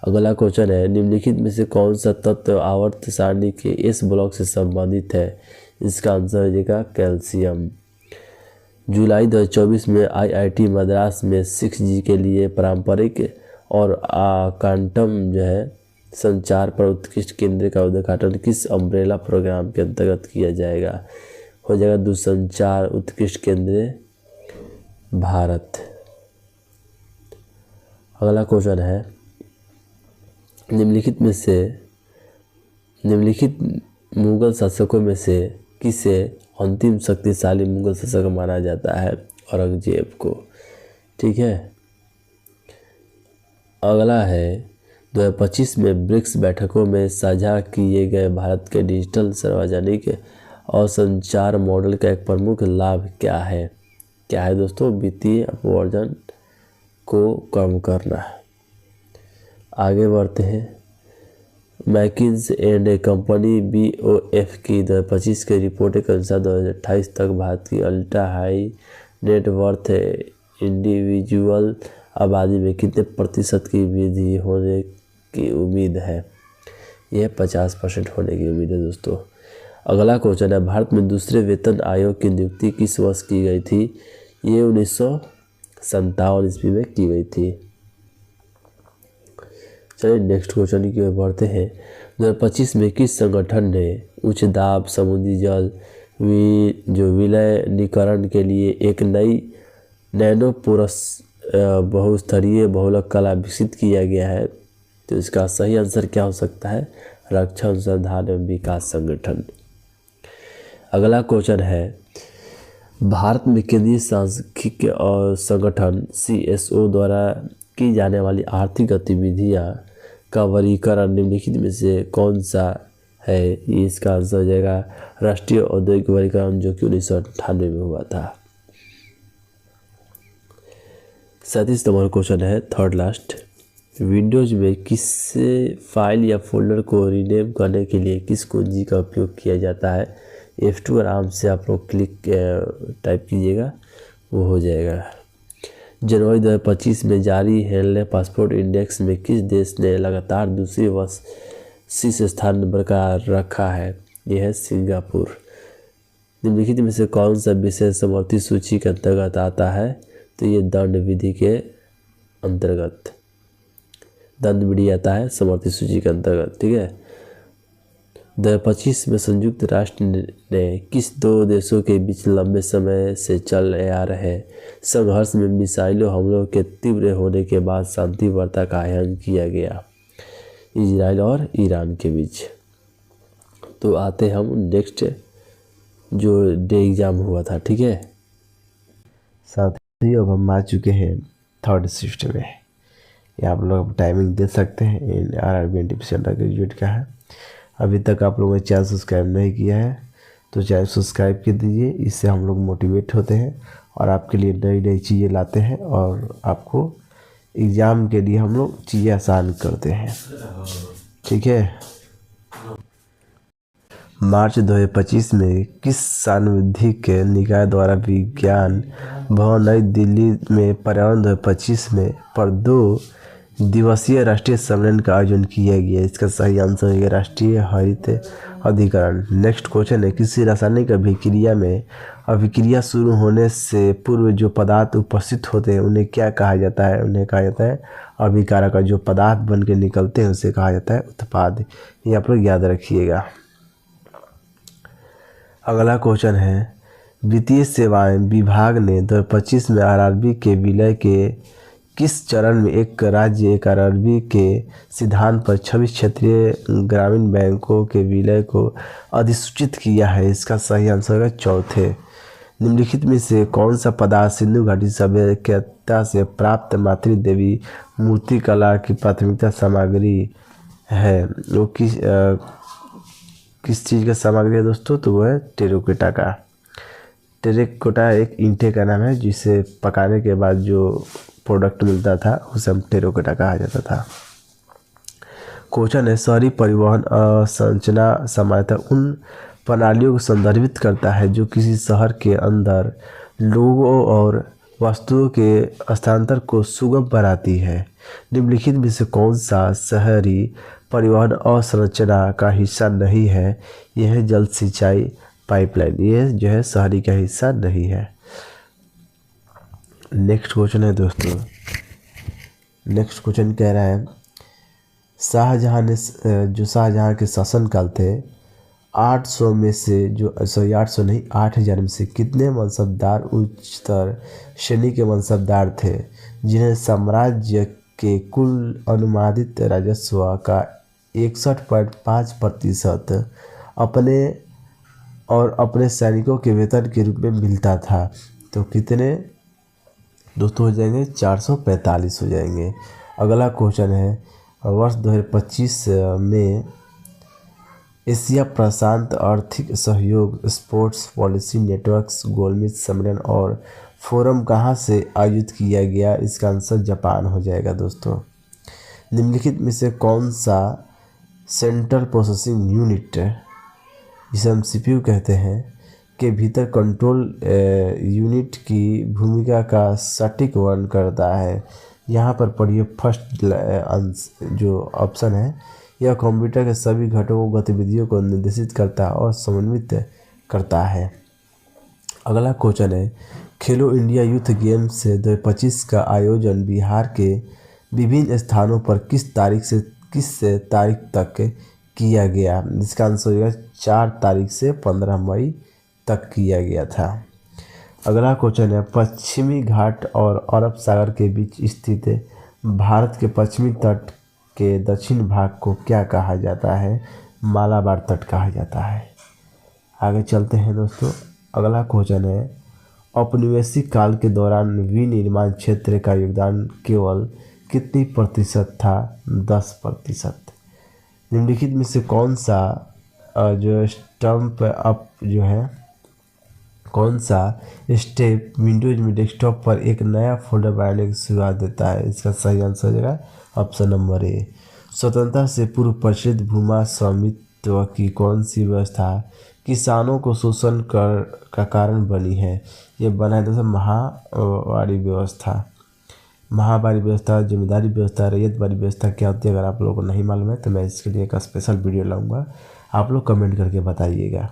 अगला क्वेश्चन है, निम्नलिखित में से कौन सा तत्व आवर्त सारणी के S ब्लॉक से संबंधित है? इसका आंसर हो जाएगा कैल्शियम। जुलाई 2024 में IIT मद्रास में 6G के लिए पारंपरिक और क्वांटम जो है संचार पर उत्कृष्ट केंद्र का उद्घाटन किस अम्ब्रेला प्रोग्राम के अंतर्गत किया जाएगा? हो जाएगा दूरसंचार उत्कृष्ट केंद्र भारत। अगला क्वेश्चन है, निम्नलिखित मुगल शासकों में से किसे अंतिम शक्तिशाली मुगल शासक माना जाता है? औरंगजेब को, ठीक है। अगला है, 2025 में ब्रिक्स बैठकों में साझा किए गए भारत के डिजिटल सार्वजनिक और संचार मॉडल का एक प्रमुख लाभ क्या है? क्या है दोस्तों? वित्तीय अपवर्जन को कम करना। आगे बढ़ते हैं, मैकिन्से एंड कंपनी BOF की 2025 की रिपोर्ट के अनुसार 2028 तक भारत की अल्ट्रा हाई नेटवर्थ इंडिविजुअल आबादी में कितने प्रतिशत की वृद्धि होने की उम्मीद है? यह 50% होने की उम्मीद है दोस्तों। अगला क्वेश्चन है, भारत में दूसरे वेतन आयोग की नियुक्ति किस वर्ष की गई थी? ये 1957 ईस्वी में की गई थी। चलिए नेक्स्ट क्वेश्चन की ओर बढ़ते हैं। 2025 में किस संगठन ने उच्च दाब समुद्री जल जो विलयनीकरण के लिए एक नई नैनोपोरस बहुस्तरीय बहुलक कला विकसित किया गया है। तो इसका सही आंसर क्या हो सकता है? रक्षा अनुसंधान एवं विकास संगठन। अगला क्वेश्चन है, भारत में केंद्रीय सांख्यिकी और संगठन CSO द्वारा की जाने वाली आर्थिक गतिविधियां का वर्गीकरण निम्नलिखित में से कौन सा है? ये इसका आंसर हो जाएगा राष्ट्रीय औद्योगिक वर्गीकरण, जो कि 1998 में हुआ था। 37 नंबर क्वेश्चन है, थर्ड लास्ट, विंडोज में किस फाइल या फोल्डर को रीनेम करने के लिए किस कुंजी का उपयोग किया जाता है? F2 आराम से आप लोग क्लिक टाइप कीजिएगा, वो हो जाएगा। जनवरी 2025 में जारी हेनले पासपोर्ट इंडेक्स में किस देश ने लगातार दूसरे वर्ष शीर्ष स्थान बरकरार रखा है? यह है सिंगापुर। निम्नलिखित में से कौन सा विषय समवर्ती सूची के अंतर्गत आता है? तो ये दंड विधि के अंतर्गत, दंड विधि आता है समवर्ती सूची के अंतर्गत, ठीक है। 2025 में संयुक्त राष्ट्र ने किस दो देशों के बीच लंबे समय से चल आ रहे संघर्ष में मिसाइलों हमलों के तीव्र होने के बाद शांति वार्ता का आह्वान किया गया? इजराइल और ईरान के बीच। तो आते हम नेक्स्ट जो डे एग्ज़ाम हुआ था, ठीक है साथियों। अब हम आ चुके हैं थर्ड शिफ्ट में। ये आप लोग टाइमिंग दे सकते हैं, RRB NTPC अंडर ग्रेजुएट का है। अभी तक आप लोगों ने चैनल सब्सक्राइब नहीं किया है तो चैनल सब्सक्राइब कर दीजिए। इससे हम लोग मोटिवेट होते हैं और आपके लिए नई नई चीज़ें लाते हैं और आपको एग्ज़ाम के लिए हम लोग चीज़ें आसान करते हैं, ठीक है। मार्च 2025 में किस सांविधिक निकाय द्वारा विज्ञान भवन नई दिल्ली में पर्यावरण 2025 में पर 2 दिवसीय राष्ट्रीय सम्मेलन का आयोजन किया गया? इसका सही आंसर है राष्ट्रीय हरित अधिकरण। नेक्स्ट क्वेश्चन है, किसी रासायनिक अभिक्रिया में अभिक्रिया शुरू होने से पूर्व जो पदार्थ उपस्थित होते हैं उन्हें क्या कहा जाता है? उन्हें कहा जाता है अभिकारक। जो पदार्थ बन के निकलते हैं उसे कहा जाता है उत्पाद। ये आप लोग याद रखिएगा। अगला क्वेश्चन है, वित्तीय सेवाएं विभाग ने 2025 में RRB के विलय के किस चरण में एक राज्य एक RRB के सिद्धांत पर 26 क्षेत्रीय ग्रामीण बैंकों के विलय को अधिसूचित किया है? इसका सही आंसर है चौथे। निम्नलिखित में से कौन सा पदार्थ सिंधु घाटी सभ्यता से प्राप्त मातृ देवी मूर्ति कला की प्राथमिकता सामग्री है? वो किस चीज़ का सामग्री है दोस्तों? तो वो है टेराकोटा का। टेराकोटा एक ईंटे का नाम है जिसे पकाने के बाद जो प्रोडक्ट मिलता था उसे हम टेराकोटा कहा जाता था। क्वेश्चन है, शहरी परिवहन संरचना सामान्यतः उन प्रणालियों को संदर्भित करता है जो किसी शहर के अंदर लोगों और वस्तुओं के हस्तांतरण को सुगम बनाती है। निम्नलिखित में से कौन सा शहरी परिवहन अवसंरचना का हिस्सा नहीं है? यह है जल सिंचाई पाइपलाइन। ये जो है शहरी का हिस्सा नहीं है। नेक्स्ट क्वेश्चन है दोस्तों, नेक्स्ट क्वेश्चन कह रहा है, शाहजहां के शासनकाल थे 800 में से जो 800 नहीं 8000 में से कितने मनसबदार उच्चतर श्रेणी के मनसबदार थे जिन्हें साम्राज्य के कुल अनुमानित राजस्व का 61.5% अपने सैनिकों के वेतन के रूप में मिलता था? तो कितने दोस्तों हो जाएंगे? 445 हो जाएंगे। अगला क्वेश्चन है, वर्ष 2025 में एशिया प्रशांत आर्थिक सहयोग स्पोर्ट्स पॉलिसी नेटवर्क्स गोलमेज सम्मेलन और फोरम कहाँ से आयोजित किया गया? इसका आंसर जापान हो जाएगा दोस्तों। निम्नलिखित में से कौन सा सेंट्रल प्रोसेसिंग यूनिट, जिसे हम CPU कहते हैं, के भीतर कंट्रोल यूनिट की भूमिका का सटीक वर्णन करता है? यहाँ पर पढ़िए फर्स्ट जो ऑप्शन है, यह कंप्यूटर के सभी घटकों गतिविधियों को निर्देशित करता है और समन्वित करता है। अगला क्वेश्चन है, खेलो इंडिया यूथ गेम्स 2025 का आयोजन बिहार के विभिन्न स्थानों पर किस तारीख से किस तारीख तक किया गया? इसका आंसर होगा 4 तारीख से 15 मई तक किया गया था। अगला क्वेश्चन है, पश्चिमी घाट और अरब सागर के बीच स्थित भारत के पश्चिमी तट के दक्षिण भाग को क्या कहा जाता है? मालाबार तट कहा जाता है। आगे चलते हैं दोस्तों। अगला क्वेश्चन है, औपनिवेशिक काल के दौरान विनिर्माण क्षेत्र का योगदान केवल कितनी प्रतिशत था? 10%। निम्नलिखित में से कौन सा जो स्टम्प अप जो है, कौन सा स्टेप विंडोज में डेस्कटॉप पर एक नया फोल्डर बनाने की शुरुआत देता है? इसका सही आंसर हो जाएगा ऑप्शन नंबर ए। स्वतंत्रता से पूर्व प्रचलित भूमि स्वामित्व की कौन सी व्यवस्था किसानों को शोषण का कारण बनी है? ये बना है दोस्तों महावारी व्यवस्था। महावारी व्यवस्था, जमींदारी व्यवस्था, रैयतवारी व्यवस्था क्या होती है? अगर आप लोगों को नहीं मालूम है तो मैं इसके लिए एक स्पेशल वीडियो लाऊंगा, आप लोग कमेंट करके बताइएगा।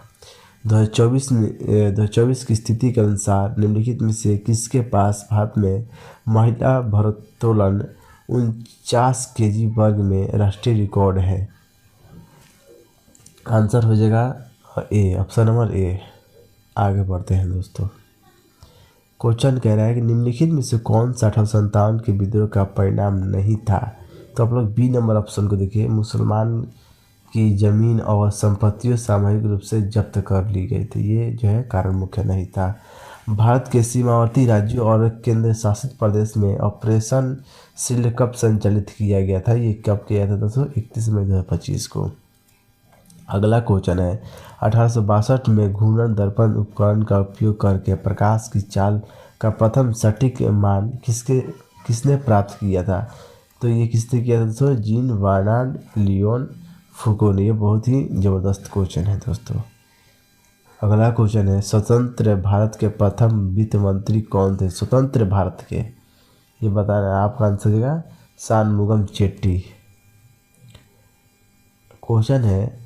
2024 की स्थिति के अनुसार निम्नलिखित में से किसके पास भारत में महिला भारोत्तोलन 49 केजी वर्ग में राष्ट्रीय रिकॉर्ड है? आंसर हो जाएगा ए, ऑप्शन नंबर ए। आगे बढ़ते हैं दोस्तों। क्वेश्चन कह रहा है कि निम्नलिखित में से कौन सा 1857 के विद्रोह का परिणाम नहीं था? तो आप लोग बी नंबर ऑप्शन को देखिए, मुसलमान की जमीन और संपत्तियों सामूहिक रूप से जब्त कर ली गई थी। ये जो है कारण मुख्य नहीं था। भारत के सीमावर्ती राज्यों और केंद्र शासित प्रदेश में ऑपरेशन शील्ड कब संचालित किया गया था? ये कब किया था दोस्तों? 31 मई 2025 को। अगला क्वेश्चन है, 1862 में घूर्णन दर्पण उपकरण का उपयोग करके प्रकाश की चाल का प्रथम सटीक मान किसने प्राप्त किया था? तो ये किसने किया था दोस्तों? जीन बर्नार्ड लियोन फूको ने। ये बहुत ही ज़बरदस्त क्वेश्चन है दोस्तों। अगला क्वेश्चन है, स्वतंत्र भारत के प्रथम वित्त मंत्री कौन थे? स्वतंत्र भारत के, ये बता रहे हैं आपका आंसर देगा शानमुगम चेट्टी। क्वेश्चन है,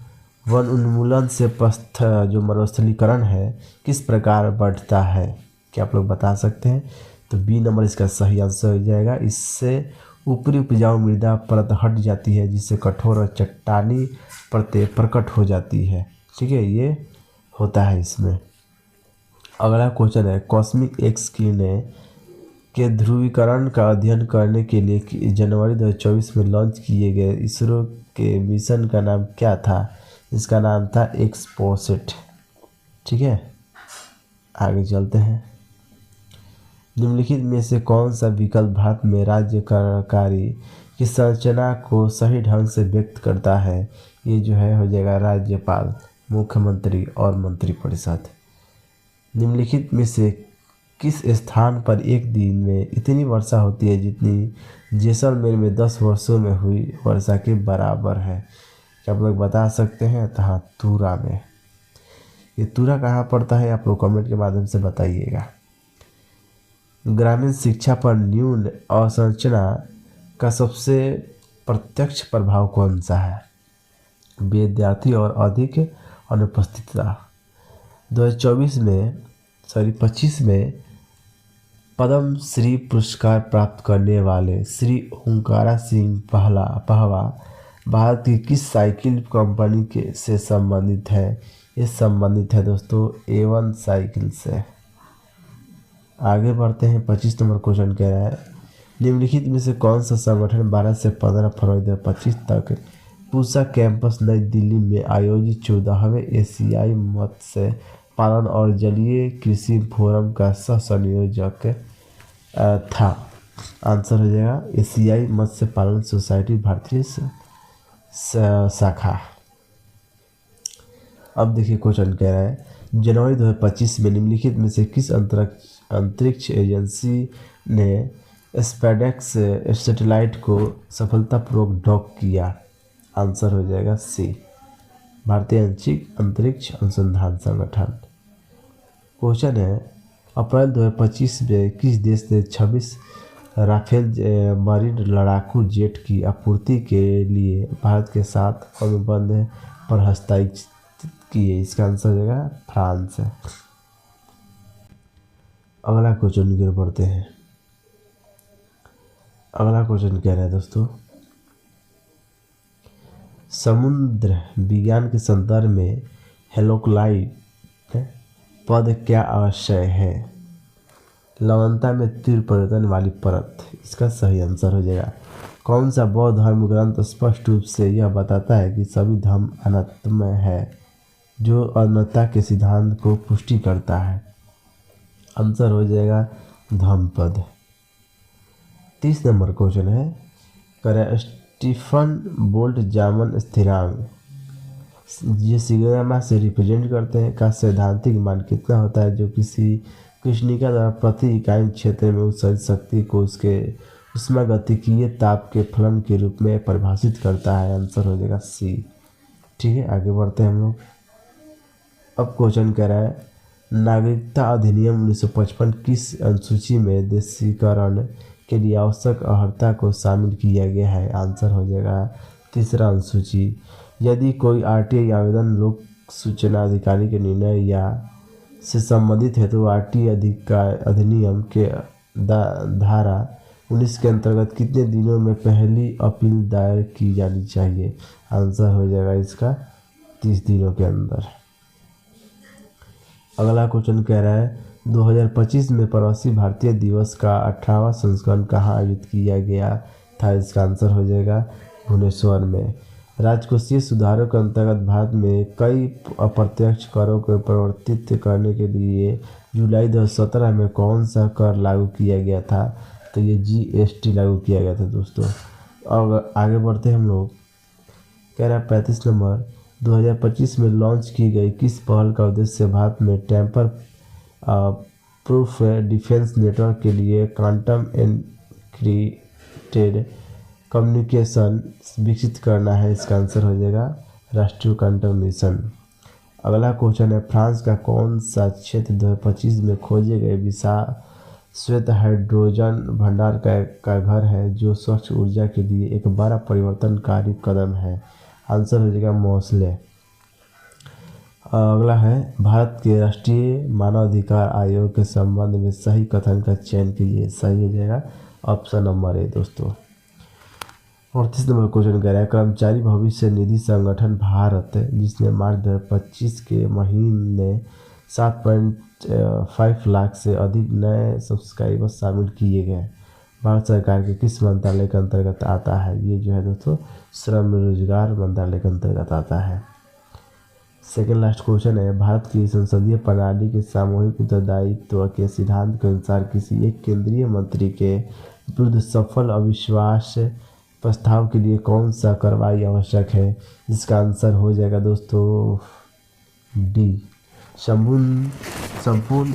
वन उन्मूलन से जो मरुस्थलीकरण है किस प्रकार बढ़ता है? क्या आप लोग बता सकते हैं? तो बी नंबर इसका सही आंसर हो जाएगा। इससे ऊपरी उपजाऊ मृदा परत हट जाती है, जिससे कठोर और चट्टानी परतें प्रकट हो जाती है। ठीक है, ये होता है इसमें। अगला क्वेश्चन है, कॉस्मिक एक्स किरणें के ध्रुवीकरण का अध्ययन करने के लिए जनवरी 2024 में लॉन्च किए गए इसरो के मिशन का नाम क्या था? इसका नाम था एक्सपोसेट। ठीक है, आगे चलते हैं। निम्नलिखित में से कौन सा विकल्प भारत में राज्य कार्यकारी की संरचना को सही ढंग से व्यक्त करता है? ये जो है हो जाएगा राज्यपाल, मुख्यमंत्री और मंत्रिपरिषद। निम्नलिखित में से किस स्थान पर एक दिन में इतनी वर्षा होती है जितनी जैसलमेर में 10 वर्षों में हुई वर्षा के बराबर है? क्या आप लोग बता सकते हैं? तो हाँ, तुरा में। ये तुरा कहाँ पड़ता है? आप लोग कमेंट के माध्यम से बताइएगा। ग्रामीण शिक्षा पर न्यून अवसंरचना का सबसे प्रत्यक्ष प्रभाव कौन सा है? विद्यार्थी और अधिक अनुपस्थितता। 2025 में पद्म श्री पुरस्कार प्राप्त करने वाले श्री ओंकारा सिंह पहवा भारत की किस साइकिल कंपनी के से संबंधित है? ये संबंधित है दोस्तों A1 साइकिल से। आगे बढ़ते हैं। 25 नंबर क्वेश्चन कह रहा है, निम्नलिखित में से कौन सा संगठन 12 से 15 फरवरी 2025 तक पूसा कैंपस नई दिल्ली में आयोजित 14वें एशियाई मत्स्य पालन और जलीय कृषि फोरम का सह संयोजक था? आंसर हो जाएगा एशियाई मत्स्य पालन सोसाइटी भारतीय शाखा। अब देखिए क्वेश्चन कह रहा है, जनवरी 2025 में निम्नलिखित में से किस अंतरिक्ष एजेंसी ने स्पेडेक्स सैटेलाइट को सफलतापूर्वक डॉक किया? आंसर हो जाएगा सी, भारतीय अंतरिक्ष अनुसंधान संगठन। क्वेश्चन है, अप्रैल 2025 में किस देश ने 26 राफेल मरीन लड़ाकू जेट की आपूर्ति के लिए भारत के साथ अनुबंध पर हस्ताक्षर किए? इसका आंसर हो जाएगा फ्रांस। अगला क्वेश्चन की ओर बढ़ते हैं। अगला क्वेश्चन कह रहा है दोस्तों, समुद्र विज्ञान के संदर्भ में हेलोक्लाइड पद क्या आशय है? लवणता में तीव्र परिवर्तन वाली परत, इसका सही आंसर हो जाएगा। कौन सा बौद्ध धर्म ग्रंथ स्पष्ट रूप से यह बताता है कि सभी धर्म अनात्मय है, जो अनंतता के सिद्धांत को पुष्टि करता है? आंसर हो जाएगा धम्मपद। 30 नंबर क्वेश्चन है, करें स्टीफन बोल्ट्जमान स्थिरांक ये सिग्मा से रिप्रेजेंट करते हैं का सैद्धांतिक मान कितना होता है, जो किसी कृष्णिका द्वारा प्रति इकाई क्षेत्र में उत्सर्जित शक्ति को उसके उष्मागतिकीय ताप के फलन के रूप में परिभाषित करता है? आंसर हो जाएगा सी। ठीक है, आगे बढ़ते हैं हम लोग। अब क्वेश्चन कह रहा है, नागरिकता अधिनियम 1955 किस अनुसूची में देशीकरण के लिए आवश्यक अर्हता को शामिल किया गया है? आंसर हो जाएगा तीसरा अनुसूची। यदि कोई आरटीआई आवेदन लोक सूचना अधिकारी के निर्णय या से संबंधित है तो आरटीआई अधिनियम के धारा 19 के अंतर्गत कितने दिनों में पहली अपील दायर की जानी चाहिए? आंसर हो जाएगा इसका 30 दिनों के अंदर। अगला क्वेश्चन कह रहा है, 2025 में प्रवासी भारतीय दिवस का 18वां संस्करण कहाँ आयोजित किया गया था? इसका आंसर हो जाएगा भुवनेश्वर में। राजकोषीय सुधारों के अंतर्गत भारत में कई अप्रत्यक्ष करों को परिवर्तित करने के लिए जुलाई 2017 में कौन सा कर लागू किया गया था? तो ये जीएसटी लागू किया गया था दोस्तों। अब आगे बढ़ते हैं हम लोग। कह रहा है 35 नंबर, 2025 में लॉन्च की गई किस पहल का उद्देश्य भारत में टेम्पर प्रूफ डिफेंस नेटवर्क के लिए क्वांटम एन्क्रिप्टेड कम्युनिकेशन विकसित करना है? इसका आंसर हो जाएगा राष्ट्रीय क्वांटम मिशन। अगला क्वेश्चन है, फ्रांस का कौन सा क्षेत्र 2025 में खोजे गए विशाल श्वेत हाइड्रोजन भंडार का घर है, जो स्वच्छ ऊर्जा के लिए एक बड़ा परिवर्तनकारी कदम है? आंसर हो जाएगा मौसले। अगला है, भारत के राष्ट्रीय मानवाधिकार आयोग के संबंध में सही कथन का चयन कीजिए? सही हो जाएगा ऑप्शन नंबर ए दोस्तों। 38 नंबर क्वेश्चन कह रहा है, कर्मचारी भविष्य निधि संगठन भारत जिसने मार्च 2025 के महीने 7.5 लाख से अधिक नए सब्सक्राइबर शामिल किए गए, भारत सरकार के किस मंत्रालय के अंतर्गत आता है? ये जो है दोस्तों श्रम रोजगार मंत्रालय के अंतर्गत आता है। सेकेंड लास्ट क्वेश्चन है, भारत की संसदीय प्रणाली के सामूहिक उत्तरदायित्व के सिद्धांत के अनुसार किसी एक केंद्रीय मंत्री के विरुद्ध सफल अविश्वास प्रस्ताव के लिए कौन सा कार्रवाई आवश्यक है? जिसका आंसर हो जाएगा दोस्तों डी, संपूर्ण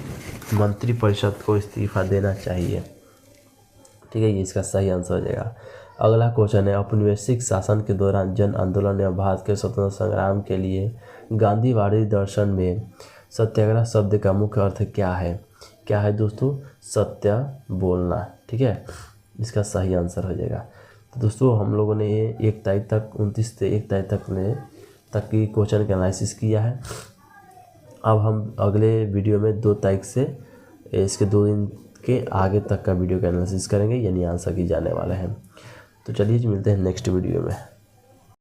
मंत्रिपरिषद को इस्तीफा देना चाहिए। ठीक है, ये इसका सही आंसर हो जाएगा। अगला क्वेश्चन है, औपनिवेशिक शासन के दौरान जन आंदोलन या भारत के स्वतंत्रता संग्राम के लिए गांधीवादी दर्शन में सत्याग्रह शब्द का मुख्य अर्थ क्या है? क्या है दोस्तों? सत्य बोलना। ठीक है, इसका सही आंसर हो जाएगा। तो दोस्तों हम लोगों ने 1 तारीख तक 29 से 1 तारीख तक की क्वेश्चन का एनालिसिस किया है। अब हम अगले वीडियो में 2 तारीख से इसके 2 दिन के आगे तक का वीडियो का एनालिसिस करेंगे, यानी आंसर की जाने वाले हैं। तो चलिए मिलते हैं नेक्स्ट वीडियो में।